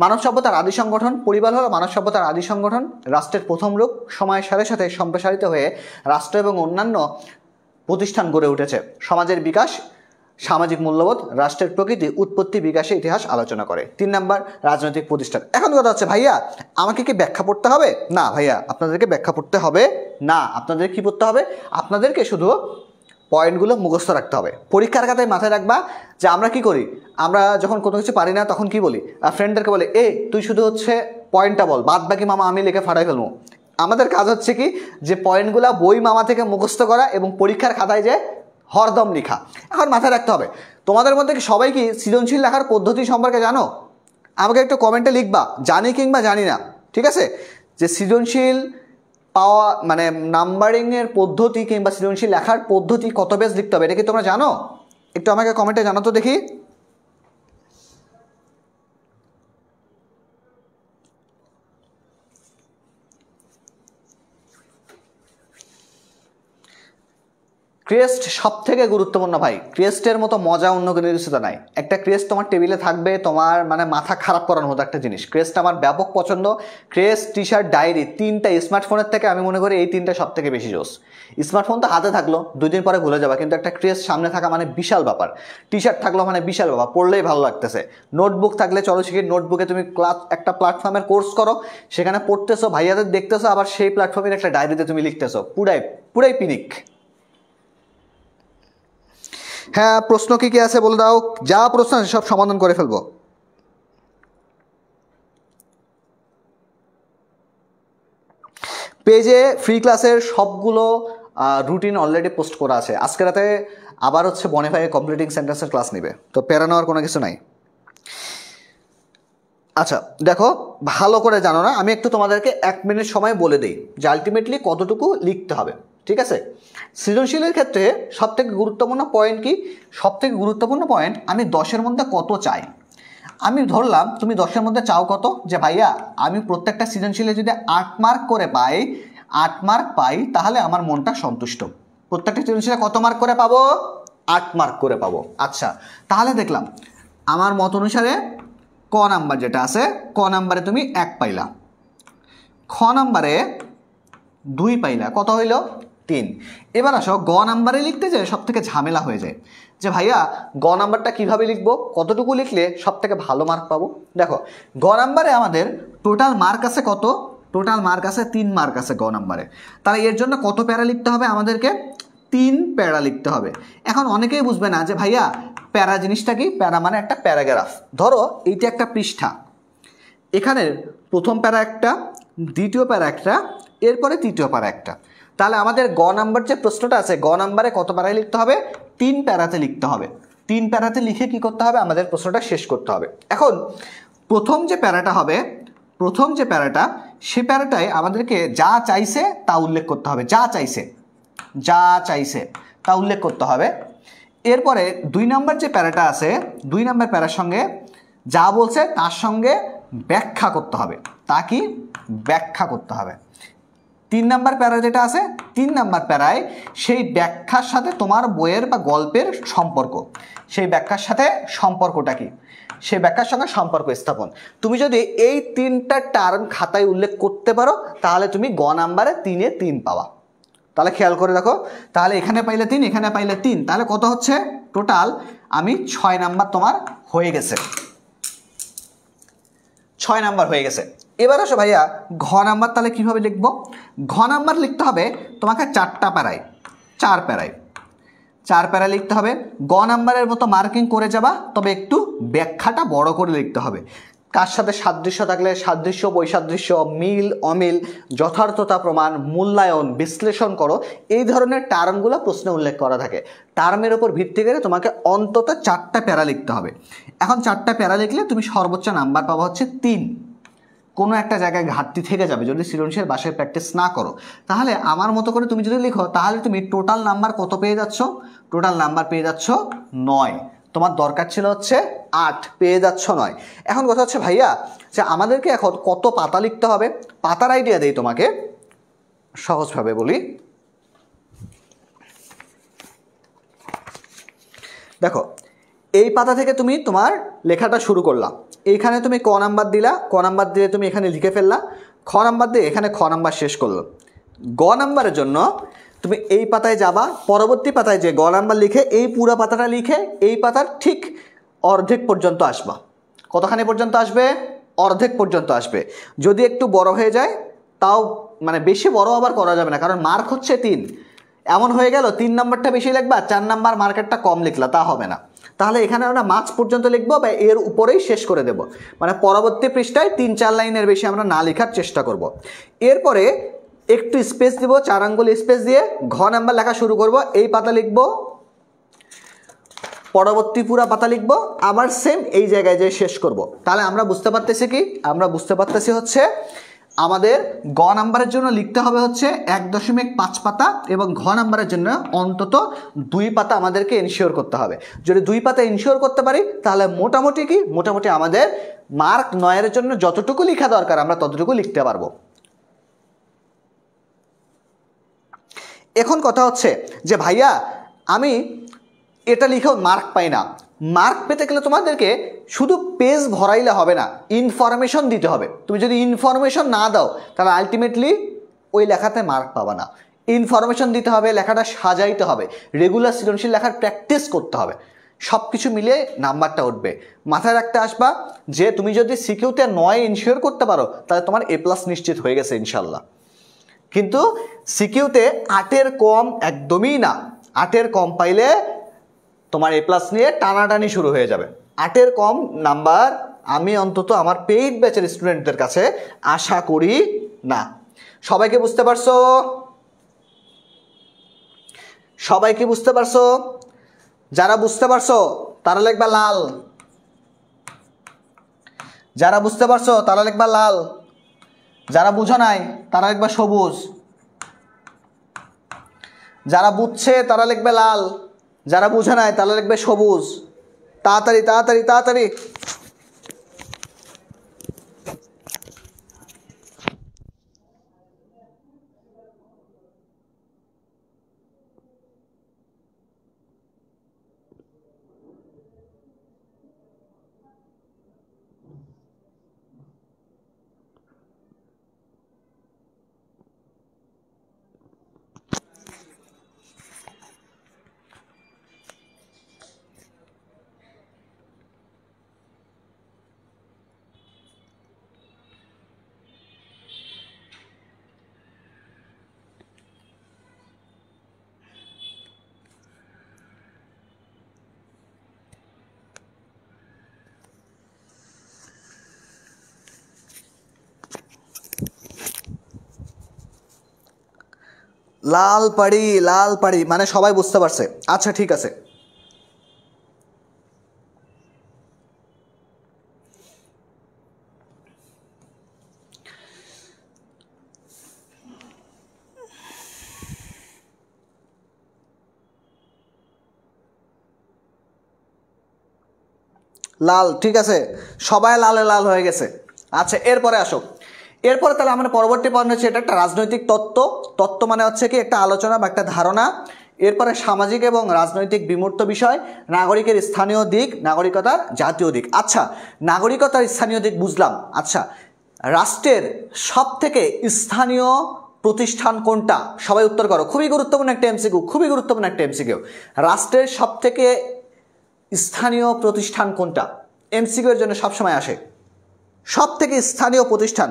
মানব সভ্যতার আদি সংগঠন। পরিবার হলো মানব সভ্যতার আদি সংগঠন, রাষ্ট্রের প্রথম রূপ। সময়ের সাথে সাথে সম্প্রসারিত হয়ে রাষ্ট্র এবং অন্যান্য প্রতিষ্ঠান গড়ে উঠেছে। সমাজের বিকাশ, সামাজিক মূল্যবোধ, রাষ্ট্রের প্রকৃতি, উৎপত্তি, বিকাশে ইতিহাস আলোচনা করে। 3 নম্বর রাজনৈতিক প্রতিষ্ঠান। এখন কথা হচ্ছে ভাইয়া আমাকে কি ব্যাখ্যা পড়তে হবে? না ভাইয়া, আপনাদেরকে ব্যাখ্যা পড়তে হবে না। আপনাদের কি পড়তে হবে? আপনাদেরকে শুধু পয়েন্টগুলো মুখস্থ রাখতে হবে। পরীক্ষার খাতায় মাথায় রাখবা যে আমরা কি করি, আমরা যখন কোনো কিছু পারি না তখন কি বলি, ফ্রেন্ডদেরকে বলে তুই শুধু হচ্ছে পয়েন্টটা বল, বাদ বাকি মামা আমি লিখে ফাটাই ফেলবো। আমাদের কাজ হচ্ছে কি যে পয়েন্টগুলো বই মামা থেকে মুখস্থ করা এবং পরীক্ষার খাতায় যে হরদম লেখা। এখন মাথায় রাখতে হবে, তোমাদের মধ্যে কি সবাই কি সৃজনশীল লেখার পদ্ধতি সম্পর্কে জানো? আমাকে একটু কমেন্টে লিখবা জানি কিংবা জানি না, ঠিক আছে? যে সৃজনশীল পাওয়া মানে নাম্বারিংয়ের পদ্ধতি কিংবা সৃজনশীল লেখার পদ্ধতি কত পেজ লিখতে হবে এটা কি তোমরা জানো? একটু আমাকে কমেন্টে জানো তো দেখি। ক্রেস্ট সব থেকে গুরুত্বপূর্ণ ভাই। ক্রেস্টের মতো মজা অন্য কোনো কিছুতে নাই। একটা ক্রেস্ট তোমার টেবিলে থাকবে, তোমার মানে মাথা খারাপ করার মতো একটা জিনিস। ক্রেস্ট আমার ব্যাপক পছন্দ। ক্রেস্ট, টি শার্ট, ডায়েরি, 3টা স্মার্টফোনের থেকে আমি মনে করি এই 3টা সব থেকে বেশি জোস। স্মার্টফোন তো হাতে থাকলো 2 দিন পরে ভুলে যাবা, কিন্তু একটা ক্রেস্ট সামনে থাকা মানে বিশাল ব্যাপার। টি শার্ট থাকলো মানে বিশাল ব্যাপার, পড়লেই ভালো লাগতেছে। নোটবুক থাকলে চলো শিখি, নোটবুকে তুমি একটা প্ল্যাটফর্মের কোর্স করো, সেখানে পড়তেছো, ভাইয়াদের দেখতেছো, আবার সেই প্ল্যাটফর্মের একটা ডায়েরিতে তুমি লিখতেছো। পুরাই পিনিক। হ্যাঁ, প্রশ্ন কি কি আছে বলে দাও, যা প্রশ্ন আছে সব সমাধান করে ফেলবো। পেজে ফ্রি ক্লাসের সবগুলো রুটিন অলরেডি পোস্ট করা আছে। আজকে রাতে আবার হচ্ছে বনিফাই কমপ্লিটিং সেন্টেন্সের ক্লাস নেবে, তো প্যারা নেওয়ার কোনো কিছু নাই। আচ্ছা দেখো, ভালো করে জানো না, আমি একটু তোমাদেরকে 1 মিনিট সময় বলে দিই যে আলটিমেটলি কতটুকু লিখতে হবে, ঠিক আছে? সৃজনশীলের ক্ষেত্রে সবথেকে গুরুত্বপূর্ণ পয়েন্ট কি? সবথেকে গুরুত্বপূর্ণ পয়েন্ট আমি 10-এর মধ্যে কত চাই। আমি ধরলাম তুমি 10-এর মধ্যে চাও কত, যে ভাইয়া আমি প্রত্যেকটা সৃজনশীলে যদি 8 মার্ক করে পাই, 8 মার্ক পাই, তাহলে আমার মনটা সন্তুষ্ট। প্রত্যেকটা সৃজনশীলে কত মার্ক করে পাবো? 8 মার্ক করে পাবো। আচ্ছা, তাহলে দেখলাম আমার মত অনুসারে ক নাম্বার যেটা আছে, ক নাম্বারে তুমি 1 পাইলা, খ নাম্বারে 2 পাইলা, কত হইল 3। এবার আসো গ নাম্বারে লিখতে যায় সব থেকে ঝামেলা হয়ে যায় যে ভাইয়া গ নাম্বারটা কিভাবে লিখবো, কতটুকু লিখলে সব থেকে ভালো মার্ক পাবো। দেখো গ নাম্বারে আমাদের টোটাল মার্ক আছে কত, টোটাল মার্ক আছে 3 মার্ক আছে গ নাম্বারে। তাহলে এর জন্য কত প্যারা লিখতে হবে আমাদেরকে, 3 প্যারা লিখতে হবে। এখন অনেকেই বুঝবে না যে ভাইয়া প্যারা জিনিসটা কি, প্যারা মানে একটা প্যারাগ্রাফ। ধরো এইটা একটা পৃষ্ঠা, এখানে প্রথম প্যারা একটা, দ্বিতীয় প্যারা একটা, এরপরে তৃতীয় প্যারা একটা। তাহলে আমাদের গ নাম্বার যে প্রশ্নটা আছে গ নাম্বারে কত প্যারায় লিখতে হবে, 3 প্যারাতে লিখতে হবে। 3 প্যারাতে লিখে কি করতে হবে, আমাদের প্রশ্নটা শেষ করতে হবে। এখন প্রথম যে প্যারাটা হবে, প্রথম যে প্যারাটা, সে প্যারাটায় আমাদেরকে যা চাইছে তা উল্লেখ করতে হবে, যা চাইছে, যা চাইছে তা উল্লেখ করতে হবে। এরপরে 2 নম্বর যে প্যারাটা আছে, 2 নম্বর প্যারার সঙ্গে যা বলছে তার সঙ্গে ব্যাখ্যা করতে হবে, তা কি ব্যাখ্যা করতে হবে। 3 নম্বর প্যারা যেটা আছে, 3 নম্বর প্যারায় সেই ব্যাখ্যার সাথে তোমার বইয়ের বা গল্পের সম্পর্ক, সেই ব্যাখ্যার সাথে সম্পর্কটা কি, সেই ব্যাখ্যার সঙ্গে সম্পর্ক স্থাপন। তুমি যদি এই 3টা টার্ম খাতায় উল্লেখ করতে পারো তাহলে তুমি গ নাম্বারে 3-এ 3 পাওয়া। তাহলে খেয়াল করে দেখো, তাহলে এখানে পাইলে 3, এখানে পাইলে 3, তাহলে কত হচ্ছে টোটাল, আমি 6 নাম্বার তোমার হয়ে গেছে, 6 নাম্বার হয়ে গেছে। এবার আসো ভাইয়া ঘ নাম্বার তাহলে কিভাবে লিখবো, ঘ নাম্বার লিখতে হবে তোমাকে 4টা প্যারায়, 4 প্যারায়, 4 প্যারা লিখতে হবে। গ নাম্বারের মতো মার্কিং করে যাবা, তবে একটু ব্যাখ্যাটা বড় করে লিখতে হবে। কার সাথে সাদৃশ্য থাকলে সাদৃশ্য, বৈসাদৃশ্য, মিল অমিল, যথার্থতা প্রমাণ, মূল্যায়ন, বিশ্লেষণ করো, এই ধরনের টার্মগুলো প্রশ্নে উল্লেখ করা থাকে। টার্মের উপর ভিত্তি করে তোমাকে অন্তত 4টা প্যারা লিখতে হবে। এখন 4টা প্যারা লিখলে তুমি সর্বোচ্চ নাম্বার পাবা হচ্ছে 3। কোনো একটা জায়গায় ঘাটতি থেকে যাবে যদি সৃজনশীল বাসায় প্র্যাকটিস না করো। তাহলে আমার মতো করে তুমি যদি লিখো তাহলে তুমি টোটাল নাম্বার কত পেয়ে যাচ্ছ, টোটাল নাম্বার পেয়ে যাচ্ছ 9। তোমার দরকার ছিল হচ্ছে 8, পেয়ে যাচ্ছ 9। এখন কথা হচ্ছে ভাইয়া যে আমাদেরকে এখন কত পাতা লিখতে হবে, পাতার আইডিয়া দেই তোমাকে, সহজভাবে বলি। দেখো এই পাতা থেকে তুমি তোমার লেখাটা শুরু করলা, এইখানে তুমি ক নাম্বার দিলা, ক নাম্বার দিয়ে তুমি এখানে লিখে ফেললা, খ নাম্বার দিয়ে এখানে খ নাম্বার শেষ করলো। গ নাম্বারের জন্য তুমি এই পাতায় যাবা, পরবর্তী পাতায় যে গ নাম্বার লিখে এই পুরো পাতাটা লিখে এই পাতার ঠিক অর্ধেক পর্যন্ত আসবা। কতখানি পর্যন্ত আসবে, অর্ধেক পর্যন্ত আসবে। যদি একটু বড় হয়ে যায় তাও, মানে বেশি বড় আবার করা যাবে না, কারণ মার্ক হচ্ছে 3। এমন হয়ে গেল 3 নাম্বারটা বেশি লিখবা, 4 নাম্বার মার্কেটটা কম লিখলা, তা হবে না। তাহলে এখানে আমরা মাঝ পর্যন্ত লিখবো বা এর উপরেই শেষ করে দেব, মানে পরবর্তী পৃষ্ঠায় 3-4 লাইনের বেশি আমরা না লেখার চেষ্টা করব। এরপরে একটু স্পেস দিব, 4 আঙ্গুল স্পেস দিয়ে ঘ নাম্বার লেখা শুরু করব, এই পাতা লিখবো, পরবর্তী পুরা পাতা লিখবো, আবার সেম এই জায়গায় যে শেষ করব। তাহলে আমরা বুঝতে পারতেছি কি, আমরা বুঝতে পারতেছি হচ্ছে আমাদের গ নাম্বারের জন্য লিখতে হবে হচ্ছে 1.5 পাতা এবং ঘ নাম্বারের জন্য অন্তত 2 পাতা আমাদেরকে এনশিওর করতে হবে। যদি 2 পাতা এনশিওর করতে পারি তাহলে মোটামুটি কি, মোটামুটি আমাদের মার্ক 9-এর জন্য যতটুকু লেখা দরকার আমরা ততটুকু লিখতে পারবো। এখন কথা হচ্ছে যে ভাইয়া আমি এটা লিখেও মার্ক পাই না, মার্ক পেতে গেলে তোমাদেরকে শুধু পেজ ভরাইলে হবে না, ইনফরমেশন দিতে হবে। তুমি যদি ইনফরমেশন না দাও তাহলে আলটিমেটলি ওই লেখাতে মার্ক পাবা না। ইনফরমেশন দিতে হবে, লেখাটা সাজাইতে হবে, রেগুলার সৃজনশীল লেখার প্র্যাকটিস করতে হবে, সব কিছু মিলিয়ে নাম্বারটা উঠবে। মাথায় রাখতে আসবা যে তুমি যদি সিকিউতে 9 ইনশিওর করতে পারো তাহলে তোমার A+ নিশ্চিত হয়ে গেছে ইনশাল্লাহ। কিন্তু সিকিউতে 8-এর কম একদমই না, 8-এর কম পাইলে তোমার A+ নিয়ে টানাটানি শুরু হয়ে যাবে। 8-এর কম নাম্বার আমি অন্তত আমার পেইড ব্যাচের স্টুডেন্টদের কাছে আশা করি না। সবাইকে বুঝতে পারছো? সবাইকে বুঝতে পারছো? যারা বুঝতে পারছো তারা লিখবা লাল, যারা বুঝতে পারছো তারা লিখবা লাল, যারা বুঝো নাই তারা লিখবা সবুজ, যারা বুঝছে তারা লিখবে লাল, যারা বুঝে নাই তারা লিখবে সবুজ। তাড়াতাড়ি তাড়াতাড়ি তাড়াতাড়ি। লাল পাড়ি মানে সবাই বুঝতে পারছে। আচ্ছা ঠিক আছে, লাল, ঠিক আছে, সবাই লালে লাল হয়ে গেছে। আচ্ছা এরপরে আসো, এরপরে তাহলে আমরা পরবর্তী পয়েন্ট হচ্ছে এটা একটা রাজনৈতিক তত্ত্ব। তত্ত্ব মানে হচ্ছে কি একটা আলোচনা বা একটা ধারণা। এরপরে সামাজিক এবং রাজনৈতিক বিমূর্ত বিষয়, নাগরিকের স্থানীয় দিক, নাগরিকতার জাতীয় দিক। আচ্ছা নাগরিকতার স্থানীয় দিক বুঝলাম। আচ্ছা রাষ্ট্রের সব থেকে স্থানীয় প্রতিষ্ঠান কোনটা? সবাই উত্তর করো, খুবই গুরুত্বপূর্ণ একটা এমসিকিউ, খুবই গুরুত্বপূর্ণ একটা এমসিকিউ। রাষ্ট্রের সব থেকে স্থানীয় প্রতিষ্ঠান কোনটা? এমসিকিউ এর জন্য সবসময় আসে। সব থেকে স্থানীয় প্রতিষ্ঠান,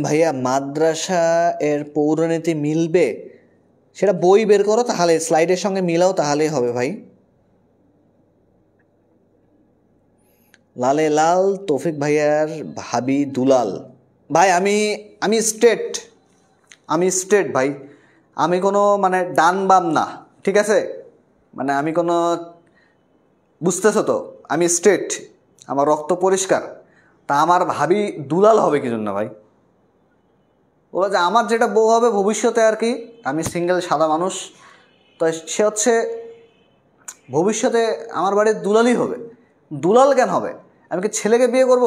ভাইয়া মাদ্রাসা এর পৌরনীতি মিলবে? সেটা বই বের করো, তাহলে স্লাইডের সঙ্গে মিলাও, তাহলেই হবে ভাই। লালে লাল তৌফিক ভাইয়ার ভাবি দুলাল। ভাই আমি স্ট্রেট ভাই, আমি কোনো মানে ডান বাম না, ঠিক আছে? মানে আমি কোনো, বুঝতেছো তো, আমি স্ট্রেট, আমার রক্ত পরিষ্কার। তা আমার ভাবি দুলাল হবে কি জন্য ভাই? বলো যে আমার যেটা বউ হবে ভবিষ্যতে আর কি, আমি সিঙ্গেল সাদা মানুষ, তো সে হচ্ছে ভবিষ্যতে আমার বাড়ির দুলালই হবে। দুলাল কেন হবে? আমি কি ছেলেকে বিয়ে করব?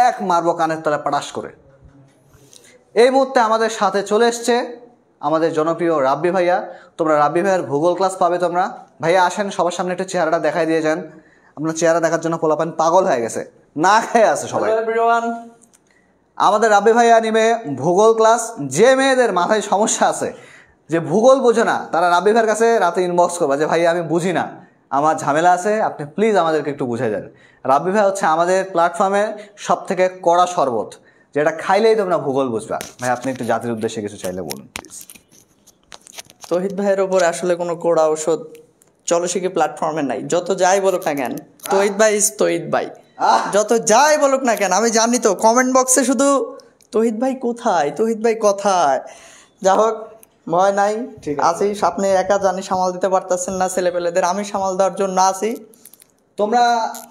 এক মারবো কানের তলায় পাটাস করে। এই মুহূর্তে আমাদের সাথে চলে এসছে আমাদের জনপ্রিয় রাব্বি ভাইয়া। তোমরা রাব্বি ভাইয়ার ভূগোল ক্লাস পাবে তোমরা। ভাইয়া আসেন, সবার সামনে একটু চেহারাটা দেখাই দিয়ে যান। আপনার চেহারা দেখার জন্য পোলাপান পাগল হয়ে গেছে, না খেয়ে আছে সবাই। আমাদের রাব্বি ভাইয়া নিবে ভূগোল ক্লাস। যে মেয়েদের মাথায় সমস্যা আছে, যে ভূগোল বোঝে না, তারা রাব্বি ভাইয়ের কাছে রাতে ইনবক্স করবা যে ভাই আমি বুঝি না, আমার ঝামেলা আছে, আপনি প্লিজ আমাদেরকে একটু বুঝাই দেন। রাব্বি ভাই হচ্ছে আমাদের প্ল্যাটফর্মে সব থেকে কড়া শরবত, যেটা খাইলেই তোমরা ভূগোল বুঝবা। ভাই আপনি একটু জাতির উদ্দেশ্যে কিছু চাইলে বলুন প্লিজ। তহিদ ভাইয়ের ওপর আসলে কোনো কোড়া ঔষধ চলশিকি প্ল্যাটফর্মে নাই। যত যাই বলুক না কেন, তহিদ ভাই ইজ তহিদ ভাই। যত যাই বলুক না কেন, আমি জানি তো কমেন্ট বক্সে শুধু তহিদ ভাই কোথায়, তহিদ ভাই কোথায়। যা হোক, ভয় নাই, আছি। আপনি একা জানি সামাল দিতে পারতেছেন না ছেলেপেলেদের, আমি সামাল দেওয়ার জন্য আছি। তোমরা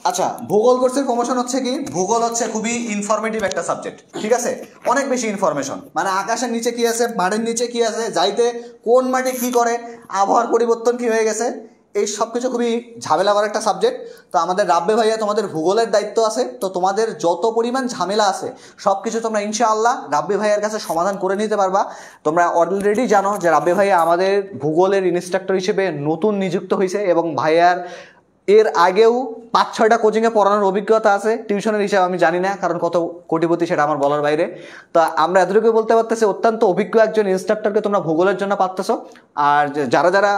আচ্ছা ভূগোল কোর্সের প্রমোশন হচ্ছে কি, ভূগোল হচ্ছে খুবই ইনফরমেটিভ একটা সাবজেক্ট, ঠিক আছে? অনেক বেশি ইনফরমেশন, মানে আকাশের নিচে কি আছে, মাটির নিচে কি আছে, যাইতে কোন মাটি কি করে, আবহাওয়ার পরিবর্তন কি হয়ে গেছে, এই সব কিছু খুবই ঝামেলা করা একটা সাবজেক্ট। তো আমাদের রাব্বে ভাইয়া তোমাদের ভূগোলের দায়িত্ব আছে, তো তোমাদের যত পরিমাণ ঝামেলা আছে সব কিছু তোমরা ইনশাআল্লাহ রাব্বে ভাইয়ার কাছে সমাধান করে নিতে পারবা। তোমরা অলরেডি জানো যে রাব্বে ভাইয়া আমাদের ভূগোলের ইনস্ট্রাক্টর হিসেবে নতুন নিযুক্ত হয়েছে, এবং ভাইয়ার এর আগেও 5-6টা কোচিংয়ে পড়ানোর অভিজ্ঞতা আছে। টিউশনের হিসাবে আমি জানি না, কারণ কত কোটিপতি সেটা আমার বলার বাইরে। তা আমরা এতটুকু বলতে পারতেছি অত্যন্ত অভিজ্ঞ একজন ইনস্ট্রাক্টরকে তোমরা ভূগোলের জন্য পাচ্তেছো। আর যারা যারা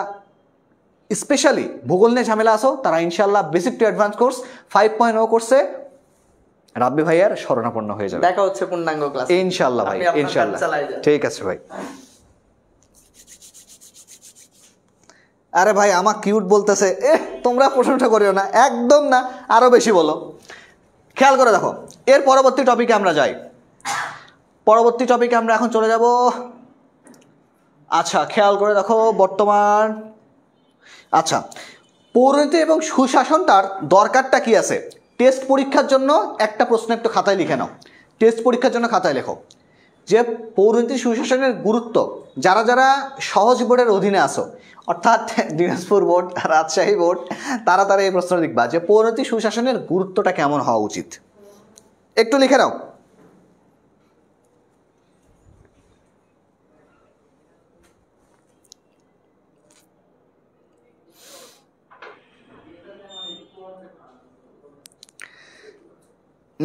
স্পেশালি ভূগোল নিয়ে ঝামেলা আসো, তারা ইনশাল্লাহ বেসিক টু অ্যাডভান্স কোর্স 5.0 কোর্সে রাব্বি ভাইয়ার শরণাপন্ন হয়ে যাবে। দেখা হচ্ছে পূর্ণাঙ্গ ক্লাস ইনশাল্লাহ ভাই, ইনশাল্লাহ। ঠিক আছে ভাই। আরে ভাই আমার কিউট বলতেছে, তোমরা প্রশংসা করিও না, একদম না, আরো বেশি বলো। খেয়াল করে দেখো, এর পরবর্তী টপিকে আমরা যাই। পরবর্তী টপিকে আমরা এখন চলে যাব। আচ্ছা খেয়াল করে দেখো বর্তমান, আচ্ছা পৌরনীতি এবং সুশাসন তার দরকারটা কি আছে? টেস্ট পরীক্ষার জন্য একটা প্রশ্ন একটু খাতায় লিখে নাও। টেস্ট পরীক্ষার জন্য খাতায় লেখো যে পৌরনীতি সুশাসনের গুরুত্ব। যারা যারা সহজ বোর্ডের অধীনে আসো, অর্থাৎ দিনাজপুর বোর্ড, রাজশাহী বোর্ড, তারা তারা এই প্রশ্ন লিখবা যে পৌরনীতি সুশাসনের গুরুত্বটা কেমন হওয়া উচিত, একটু লিখে নাও।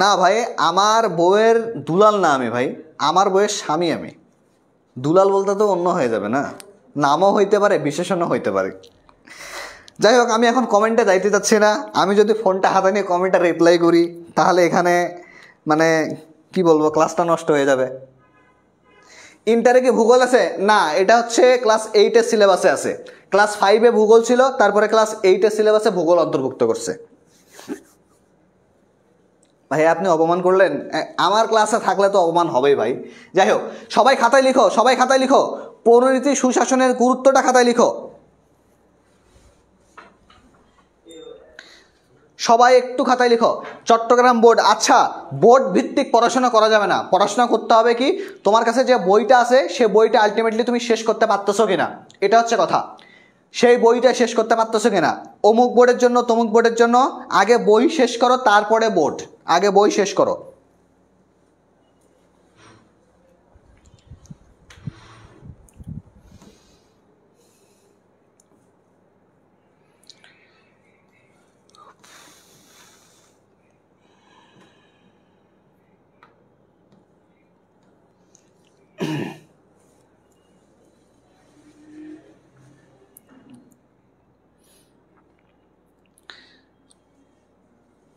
না ভাই, আমার বউয়ের দুলাল না আমি ভাই, আমার বউয়ের স্বামী আমি। দুলাল বলতে তো অন্য হয়ে যাবে না, নামও হইতে পারে বিশেষণও হইতে পারে। যাই হোক, আমি এখন কমেন্টে যাইতে চাচ্ছি না। আমি যদি ফোনটা হাতে নিয়ে কমেন্টে রিপ্লাই করি তাহলে এখানে মানে কি বলবো, ক্লাসটা নষ্ট হয়ে যাবে। ইন্টারে কি ভূগোল আছে? না, এটা হচ্ছে ক্লাস 8-এর সিলেবাসে আছে। ক্লাস 5-এ ভূগোল ছিল, তারপরে ক্লাস 8-এর সিলেবাসে ভূগোল অন্তর্ভুক্ত করছে। ভাই আপনি অপমান করলেন, আমার ক্লাসে থাকলে তো অপমান হবেই ভাই। যাই হোক, সবাই খাতায় লিখো, সবাই খাতায় লিখো, পৌরনীতি সুশাসনের গুরুত্বটা খাতায় লিখো। সবাই একটু খাতায় লিখো। চট্টগ্রাম বোর্ড, আচ্ছা বোর্ড ভিত্তিক পড়াশোনা করা যাবে না। পড়াশোনা করতে হবে কি, তোমার কাছে যে বইটা আছে সে বইটা আলটিমেটলি তুমি শেষ করতে পারতেছো কিনা, এটা হচ্ছে কথা। সেই বইটা শেষ করতে পারতেছো কিনা। অমুক বোর্ডের জন্য তমুক বোর্ডের জন্য আগে বই শেষ করো, তারপরে বোর্ড। আগে বই শেষ করো।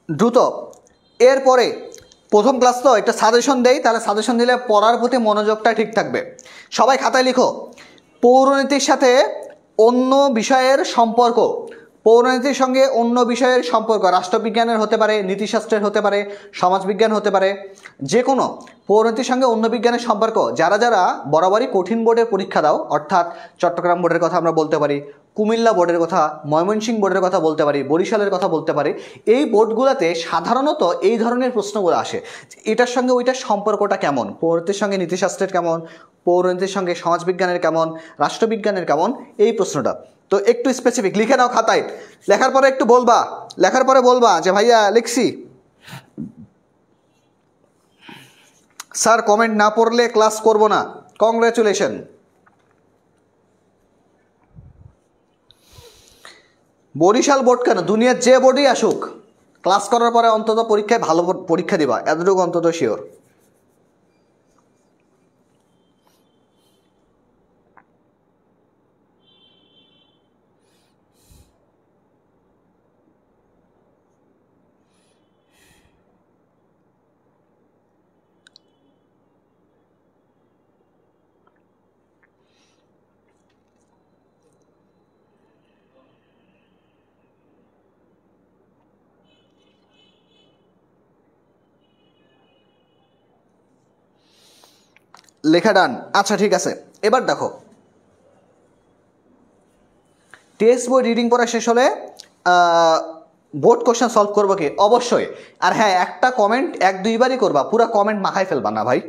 দ্রুত। এরপরে প্রথম ক্লাস তো একটা সাজেশন দেই, তাহলে সাজেশন দিলে পড়ার প্রতি মনোযোগটা ঠিক থাকবে। সবাই খাতায় লিখো, পৌরনীতির সাথে অন্য বিষয়ের সম্পর্ক। পৌরনীতির সঙ্গে অন্য বিষয়ের সম্পর্ক রাষ্ট্রবিজ্ঞানের হতে পারে, নীতিশাস্ত্রের হতে পারে, সমাজবিজ্ঞান হতে পারে, যে কোনো পৌরনীতির সঙ্গে অন্য বিজ্ঞানের সম্পর্ক। যারা যারা বরাবরই কঠিন বোর্ডের পরীক্ষা দাও, অর্থাৎ চট্টগ্রাম বোর্ডের কথা আমরা বলতে পারি, কুমিল্লা বোর্ডের কথা, ময়মনসিংহ বোর্ডের কথা বলতে পারি, বরিশালের কথা বলতে পারি, এই বোর্ডগুলোতে সাধারণত এই ধরনের প্রশ্নগুলো আসে। এটার সঙ্গে ওইটার সম্পর্কটা কেমন, পৌরনীতির সঙ্গে নীতিশাস্ত্রের কেমন, পৌরনীতির সঙ্গে সমাজবিজ্ঞানের কেমন, রাষ্ট্রবিজ্ঞানের কেমন, এই প্রশ্নটা। তো একটু স্পেসিফিক লিখে নাও খাতায়। লেখার পরে একটু বলবা, লেখার পরে বলবা যে ভাইয়া লিখছি। স্যার কমেন্ট না পড়লে ক্লাস করব না। কংগ্রেচুলেশন। বরিশাল বোর্ড কেন, দুনিয়ার যে বোর্ডই আসুক, ক্লাস করার পরে অন্তত পরীক্ষায় ভালো পরীক্ষা দিবা, এতটুকু অন্তত শিওর। লেখা ডান। আচ্ছা ঠিক আছে, এবার দেখো টেক্সট বই রিডিং পড়া শেষ হলে বোর্ড কোশ্চেন সলভ করবো কি, অবশ্যই। আর হ্যাঁ, একটা কমেন্ট 1-2 বারই করবা, পুরো কমেন্ট মাখায় ফেলবা না ভাই,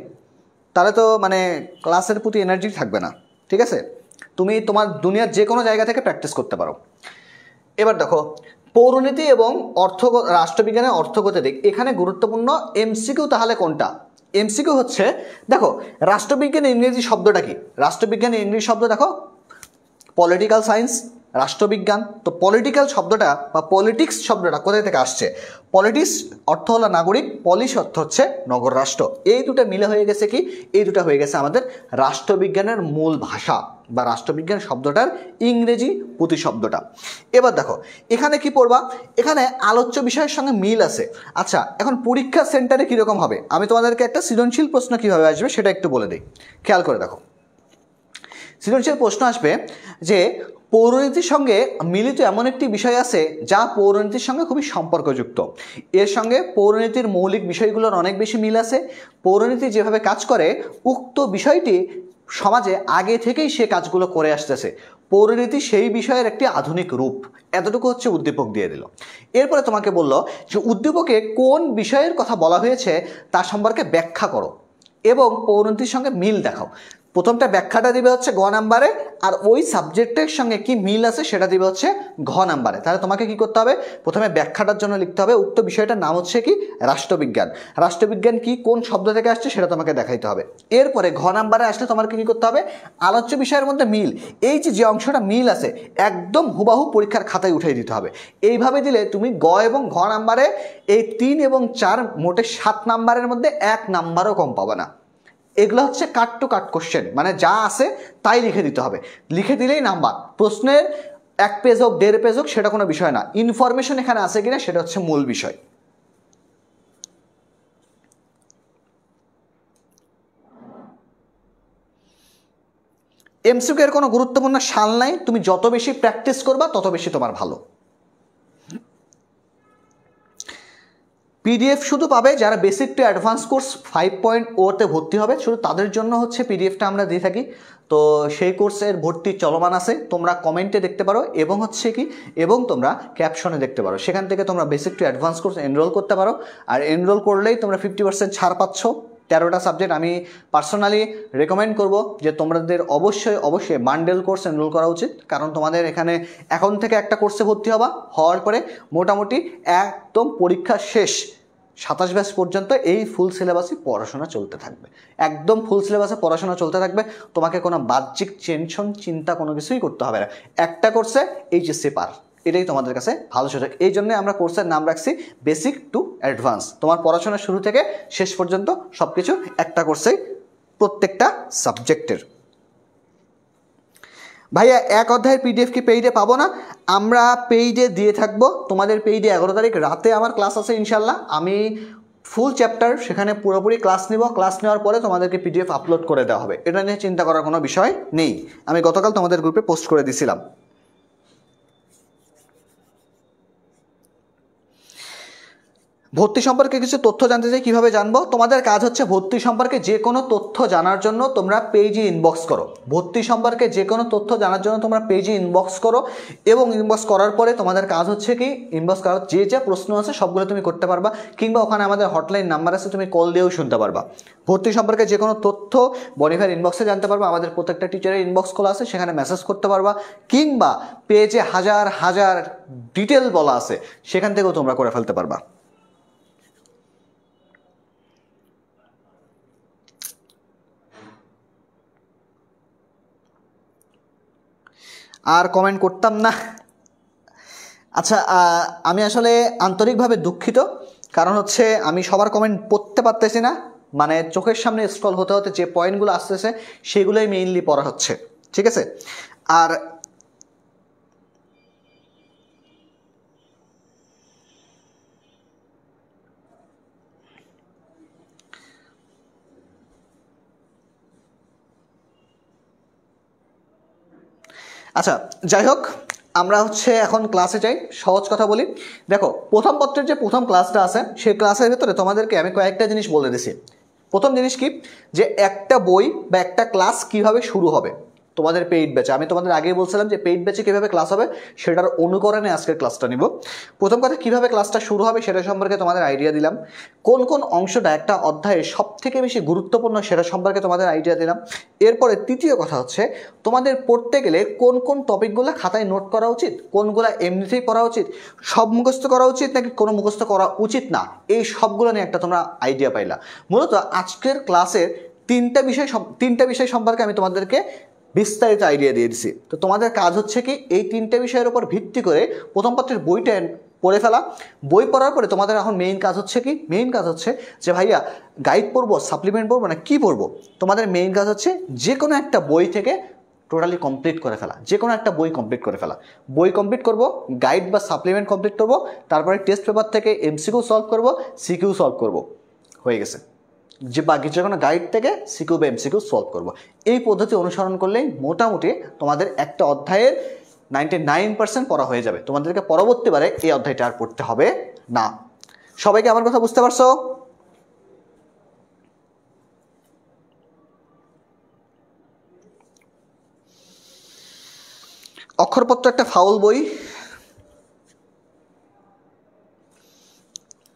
তাহলে তো মানে ক্লাসের প্রতি এনার্জি থাকবে না। ঠিক আছে, তুমি তোমার দুনিয়ার যে কোনো জায়গা থেকে প্র্যাকটিস করতে পারো। এবার দেখো পৌরনীতি এবং রাষ্ট্রবিজ্ঞানের অর্থগত দিক, এখানে গুরুত্বপূর্ণ এমসিকিউ তাহলে কোনটা? এমসিকিউ হচ্ছে, দেখো রাষ্ট্রবিজ্ঞানের ইংরেজি শব্দটা কি? রাষ্ট্রবিজ্ঞানের ইংরেজি শব্দ দেখো পলিটিক্যাল সায়েন্স, রাষ্ট্রবিজ্ঞান। তো পলিটিক্যাল শব্দটা বা পলিটিক্স শব্দটা কোথায় থেকে আসছে? পলিটিক্স অর্থ হলো নাগরিক, পলিশ অর্থ হচ্ছে নগর রাষ্ট্র। এই দুটো মিলে হয়ে গেছে কি, এই দুটো হয়ে গেছে আমাদের রাষ্ট্রবিজ্ঞানের মূল ভাষা বা রাষ্ট্রবিজ্ঞান শব্দটার ইংরেজি প্রতিশব্দটা। এবার দেখো এখানে কি পড়বা, এখানে আলোচ্য বিষয়ের সঙ্গে মিল আছে। আচ্ছা, এখন পরীক্ষা সেন্টারে কীরকম হবে, আমি তোমাদেরকে একটা সৃজনশীল প্রশ্ন কীভাবে আসবে সেটা একটু বলে দিই, খেয়াল করে দেখো। সৃজনশীল প্রশ্ন আসবে যে পৌরনীতির সঙ্গে মিলিত এমন একটি বিষয় আছে যা পৌরনীতির সঙ্গে খুবই সম্পর্কযুক্ত। এর সঙ্গে পৌরনীতির মৌলিক বিষয়গুলোর অনেক বেশি মিল আছে। পৌরনীতি যেভাবে কাজ করে উক্ত বিষয়টি সমাজে আগে থেকেই সে কাজগুলো করে আসতেছে। পৌরনীতি সেই বিষয়ের একটি আধুনিক রূপ। এতটুকু হচ্ছে উদ্দীপক দিয়ে দিল। এরপরে তোমাকে বলল যে উদ্দীপকে কোন বিষয়ের কথা বলা হয়েছে তা সম্পর্কে ব্যাখ্যা করো এবং পৌরনীতির সঙ্গে মিল দেখাও। প্রথমটা ব্যাখ্যাটা দিবে হচ্ছে গ নাম্বারে, আর ওই সাবজেক্টের সঙ্গে কি মিল আছে সেটা দিবে হচ্ছে ঘ নাম্বারে। তাহলে তোমাকে কি করতে হবে, প্রথমে ব্যাখ্যাটার জন্য লিখতে হবে উক্ত বিষয়টার নাম হচ্ছে কি রাষ্ট্রবিজ্ঞান। রাষ্ট্রবিজ্ঞান কি, কোন শব্দ থেকে আসছে সেটা তোমাকে দেখাইতে হবে। এরপরে ঘ নাম্বারে আসলে তোমাকে কি করতে হবে, আলোচ্য বিষয়ের মধ্যে মিল, এই যে অংশটা মিল আছে একদম হুবাহু পরীক্ষার খাতায় উঠিয়ে দিতে হবে। এইভাবে দিলে তুমি গ এবং ঘ নাম্বারে এই 3 এবং 4 মোটে 7 নাম্বারের মধ্যে 1 নাম্বারও কম পাবে না। এগুলো হচ্ছে কাট টু কাট কোশ্চেন, মানে যা আছে তাই লিখে দিতে হবে, লিখে দিলেই নাম্বার। প্রশ্নের 1 পেজ হোক 1.5 পেজ হোক সেটা কোনো বিষয় না, ইনফরমেশন এখানে আছে কিনা সেটা হচ্ছে মূল বিষয়। এমসিকিউ এর কোনো গুরুত্বপূর্ণ সাল নাই, তুমি যত বেশি প্র্যাকটিস করবা তত বেশি তোমার ভালো। পিডিএফ শুধু পাবে যারা বেসিক টু অ্যাডভান্স কোর্স 5.0 ভর্তি হবে, শুধু তাদের জন্য হচ্ছে পিডিএফটা আমরা দিয়ে থাকি। তো সেই কোর্সের ভর্তি চলমান আছে, তোমরা কমেন্টে দেখতে পারো এবং হচ্ছে কি এবং তোমরা ক্যাপশনে দেখতে পারো, সেখান থেকে তোমরা basic to advance course enroll করতে পারো। আর এনরোল করলেই তোমরা 50% ছাড় পাচ্ছ 13টা সাবজেক্ট। আমি পার্সোনালি রেকমেন্ড করব যে তোমাদের অবশ্যই বান্ডেল কোর্স এনরোল করা উচিত, কারণ তোমাদের এখানে এখন থেকে একটা কোর্সে ভর্তি হওয়ার পরে মোটামুটি একদম পরীক্ষা শেষ 27 ব্যাচ পর্যন্ত এই ফুল সিলেবাসে পড়াশোনা চলতে থাকবে, একদম ফুল সিলেবাসে পড়াশোনা চলতে থাকবে। তোমাকে কোনো বাহ্যিক টেনশন চিন্তা কোনো কিছুই করতে হবে না, একটা কোর্সে এইচএসসি পার, এটাই তোমাদের কাছে ভালো সুযোগ। এই জন্য আমরা কোর্সের নাম রাখছি বেসিক টু অ্যাডভান্স। তোমার পড়াশোনা শুরু থেকে শেষ পর্যন্ত সব কিছু একটা কোর্সেই, প্রত্যেকটা সাবজেক্টের। ভাইয়া 1 অধ্যায়ের পিডিএফ কি পেইডে পাবো না? আমরা পেইডে দিয়ে থাকবো, তোমাদের পেইডে 11 তারিখ রাতে আমার ক্লাস আছে ইনশাল্লাহ। আমি ফুল চ্যাপ্টার সেখানে পুরোপুরি ক্লাস নিব, ক্লাস নেওয়ার পরে তোমাদেরকে পিডিএফ আপলোড করে দেওয়া হবে, এটা নিয়ে চিন্তা করার কোনো বিষয় নেই। আমি গতকাল তোমাদের গ্রুপে পোস্ট করে দিয়েছিলাম। ভর্তি সম্পর্কে কিছু তথ্য জানতে চাই, কিভাবে জানবো? তোমাদের কাজ হচ্ছে ভর্তি সম্পর্কে যে কোনো তথ্য জানার জন্য তোমরা পেজে ইনবক্স করো। ভর্তি সম্পর্কে যে কোনো তথ্য জানার জন্য তোমরা পেজে ইনবক্স করো, এবং ইনবক্স করার পরে তোমাদের কাজ হচ্ছে কি ইনবক্স করার যে প্রশ্ন আছে সবগুলো তুমি করতে পারবা, কিংবা ওখানে আমাদের হটলাইন নাম্বার আছে, তুমি কল দিয়েও শুনতে পারবা। ভর্তি সম্পর্কে যে কোনো তথ্য বনিভাইয়ের ইনবক্সে জানতে পারবা, আমাদের প্রত্যেকটা টিচারের ইনবক্স খোলা আছে, সেখানে মেসেজ করতে পারবা, কিংবা পেজে হাজার হাজার ডিটেল বলা আছে সেখান থেকেও তোমরা করে ফেলতে পারবা। আর কমেন্ট করতাম না। আচ্ছা, আমি আসলে আন্তরিকভাবে দুঃখিত, কারণ হচ্ছে আমি সবার কমেন্ট পড়তে পারতেছি না, মানে চোখের সামনে স্ক্রল হতে হতে যে পয়েন্টগুলো আসতেছে সেগুলোই মেইনলি পড়া হচ্ছে, ঠিক আছে? আর আচ্ছা, যাই হোক, আমরা হচ্ছে এখন ক্লাসে যাই। সহজ কথা বলি, দেখো প্রথম পত্রের যে প্রথম ক্লাসটা আছে সেই ক্লাসের ভেতরে তোমাদেরকে আমি কয়েকটা জিনিস বলে দিছি। প্রথম জিনিস কি, যে একটা বই বা একটা ক্লাস কিভাবে শুরু হবে তোমাদের পেইড ব্যাচে। আমি তোমাদের আগেই বলছিলাম যে পেইড ব্যাচে কীভাবে ক্লাস হবে সেটার অনুকরণে আজকের ক্লাসটা নিব। প্রথম কথা, কীভাবে ক্লাসটা শুরু হবে সেটা সম্পর্কে তোমাদের আইডিয়া দিলাম। কোন কোন অংশটা একটা অধ্যায়ে সব থেকে বেশি গুরুত্বপূর্ণ সেটা সম্পর্কে তোমাদের আইডিয়া দিলাম। এরপরে তৃতীয় কথা হচ্ছে, তোমাদের পড়তে গেলে কোন কোন টপিকগুলো খাতায় নোট করা উচিত, কোনগুলো এমনিতেই পড়া উচিত, সব মুখস্থ করা উচিত নাকি কোনো মুখস্থ করা উচিত না, এই সবগুলো নিয়ে একটা তোমরা আইডিয়া পাইলা। মূলত আজকের ক্লাসের তিনটা বিষয় সম্পর্কে আমি তোমাদেরকে বিস্তারিত আইডিয়া দিয়ে দিছি। তো তোমাদের কাজ হচ্ছে কি এই 3টে বিষয়ের উপর ভিত্তি করে প্রথম পত্রের বইটা পড়ে ফেলা। বই পড়ার পরে তোমাদের এখন মেইন কাজ হচ্ছে কি, মেইন কাজ হচ্ছে যে ভাইয়া গাইড পড়বো, সাপ্লিমেন্ট পড়বো না কি পড়বো। তোমাদের মেইন কাজ হচ্ছে যে কোনো একটা বই থেকে টোটালি কমপ্লিট করে ফেলা, যে কোনো একটা বই কমপ্লিট করে ফেলা। বই কমপ্লিট করব, গাইড বা সাপ্লিমেন্ট কমপ্লিট করব, তারপরে টেস্ট পেপার থেকে এমসিকিউ সলভ করব, সিকিউ সলভ করব, হয়ে গেছে। যে বাকি যে কোনো গাইড থেকে সিকিউ বা এমসিকিউ সলভ করব। এই পদ্ধতি অনুসরণ করলেই মোটামুটি তোমাদের একটা অধ্যায়ের 99% পড়া হয়ে যাবে। তোমাদেরকে পরবর্তীবারে এই অধ্যায়টা আর পড়তে হবে না। সবাইকে আমার কথা বুঝতে পারছো? অক্ষরপত্র একটা ফাউল বই।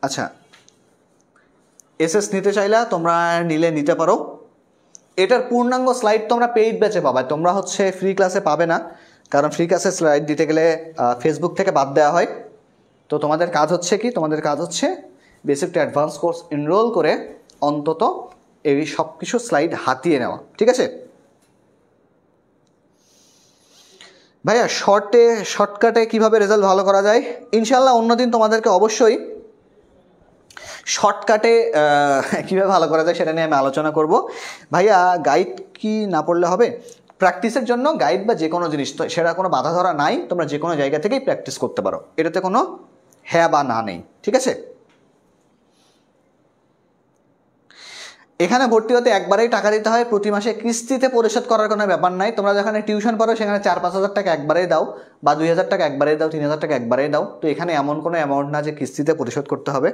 আচ্ছা, এসএস নিতে চাইলা তোমরা নিতে পারো, এটার পূর্ণাঙ্গ স্লাইড তোমরা পেইড ব্যাচে পাবে, তোমরা হচ্ছে ফ্রি ক্লাসে পাবে না, কারণ ফ্রি ক্লাসে স্লাইড দিতে গেলে ফেসবুক থেকে বাদ দেওয়া হয়। তো তোমাদের কাজ হচ্ছে কি, তোমাদের কাজ হচ্ছে basic to advance course enroll করে অন্তত এই সব কিছু স্লাইড হাতিয়ে নেওয়া, ঠিক আছে ভাইয়া? শর্টকাটে কিভাবে রেজাল্ট ভালো করা যায়, ইনশাল্লাহ অন্যদিন তোমাদেরকে অবশ্যই শর্টকাটে কীভাবে ভালো করা যায় সেটা নিয়ে আমি আলোচনা করব। ভাইয়া গাইড কি না পড়লে হবে? প্র্যাকটিসের জন্য গাইড বা যে কোনো জিনিস, তো সেটা কোনো বাধা ধরা নাই, তোমরা যে কোনো জায়গা থেকেই প্র্যাকটিস করতে পারো, এটাতে কোনো হ্যাঁ বা না নেই, ঠিক আছে? এখানে ভর্তি হতে একবারেই টাকা দিতে হয়, প্রতি মাসে কিস্তিতে পরিশোধ করার কোনো ব্যাপার নাই। তোমরা যেখানে টিউশন পড়ো সেখানে 4-5 হাজার টাকা একবারেই দাও, বা 2,000 টাকা একবারেই দাও, 3,000 টাকা একবারেই দাও। তো এখানে এমন কোনো অ্যামাউন্ট না যে কিস্তিতে পরিশোধ করতে হবে।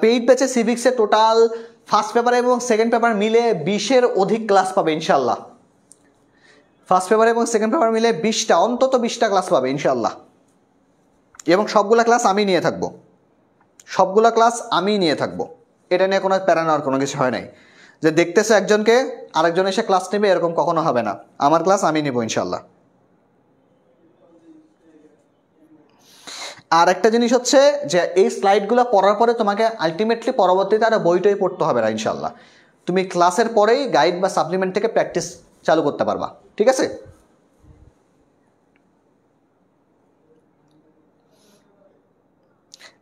পেইড ব্যাচে সিভিক্সে টোটাল ফার্স্ট পেপার এবং সেকেন্ড পেপার মিলে 20-এর অধিক ক্লাস পাবে ইনশাল্লাহ। ফার্স্ট পেপার এবং সেকেন্ড পেপার মিলে 20টা, অন্তত 20টা ক্লাস পাবে ইনশাল্লাহ। এবং সবগুলা ক্লাস আমি নিয়ে থাকবো, সবগুলা ক্লাস আমি নিয়ে থাকবো। এটা নিয়ে কোনো প্যারা নেওয়ার কোনো কিছু হয় নাই যে দেখতেছে একজনকে আরেকজন এসে ক্লাস নেবে, এরকম কখনো হবে না। আমার ক্লাস আমি নেব ইনশাল্লাহ। আর একটা জিনিস হচ্ছে যে এই স্লাইডগুলো পড়ার পরে তোমাকে আলটিমেটলি পরবর্তীতে আর বইটাই পড়তে হবে না ইনশাল্লাহ। তুমি ক্লাসের পরেই গাইড বা সাপ্লিমেন্ট থেকে প্র্যাকটিস চালু করতে পারবা, ঠিক আছে?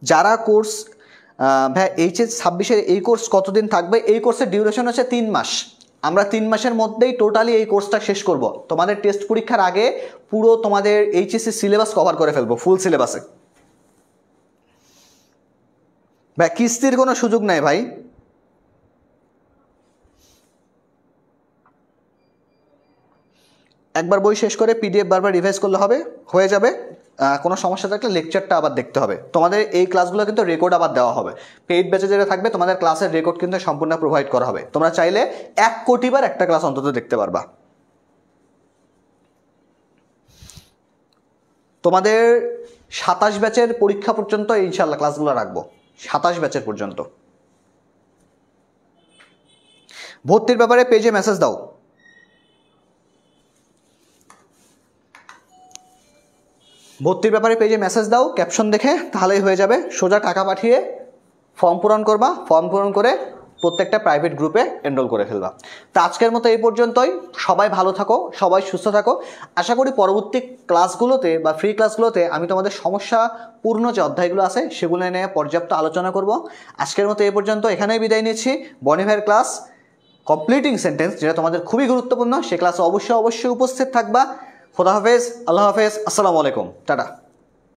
যারা কোর্স ভাই HS-26-এর এই কোর্স কতদিন থাকবে? এই কোর্সের ডিউরেশন হচ্ছে 3 মাস। আমরা 3 মাসের মধ্যেই টোটালি এই কোর্সটা শেষ করব। তোমাদের টেস্ট পরীক্ষার আগে পুরো তোমাদের HSC সিলেবাস কভার করে ফেলবো, ফুল সিলেবাসে। ভাই কিস্তির কোনো সুযোগ নাই ভাই। একবার বই শেষ করে PDF বারবার রিভাইজ করলে হয়ে যাবে। কোনো সমস্যা থাকলে লেকচারটা আবার দেখতে হবে। তোমাদের এই ক্লাসগুলো কিন্তু রেকর্ড আবার দেওয়া হবে। পেইড ব্যাচে যেটা থাকবে তোমাদের ক্লাসের রেকর্ড কিন্তু সম্পূর্ণ প্রোভাইড করা হবে। তোমরা চাইলে 1 কোটি বার একটা ক্লাস অন্তত দেখতে পারবা। তোমাদের 27 ব্যাচের পরীক্ষা পর্যন্ত ইনশাল্লাহ ক্লাসগুলো রাখবো, 27 ব্যাচের পর্যন্ত। ভর্তির ব্যাপারে পেজে মেসেজ দাও। ভর্তির ব্যাপারে পেজে মেসেজ দাও ক্যাপশন দেখে, তাহলেই হয়ে যাবে। সোজা টাকা পাঠিয়ে ফর্ম পূরণ করবা, ফর্ম পূরণ করে প্রত্যেকটা প্রাইভেট গ্রুপে এনরোল করে ফেলবা। তো আজকের মতো এই পর্যন্তই। সবাই ভালো থাকো, সবাই সুস্থ থাকো। আশা করি পরবর্তী ক্লাসগুলোতে বা ফ্রি ক্লাসগুলোতে আমি তোমাদের সমস্যাপূর্ণ যে অধ্যায়গুলো আছে সেগুলো নিয়ে পর্যাপ্ত আলোচনা করব। আজকের মতো এই পর্যন্ত, এখানেই বিদায় নিচ্ছি। বনি ভাইয়ের ক্লাস কমপ্লিটিং সেন্টেন্স, যেটা তোমাদের খুবই গুরুত্বপূর্ণ, সে ক্লাসে অবশ্যই উপস্থিত থাকবা। খোদা হাফেজ, আল্লাহ হাফেজ, আসসালামু আলাইকুম, টাটা।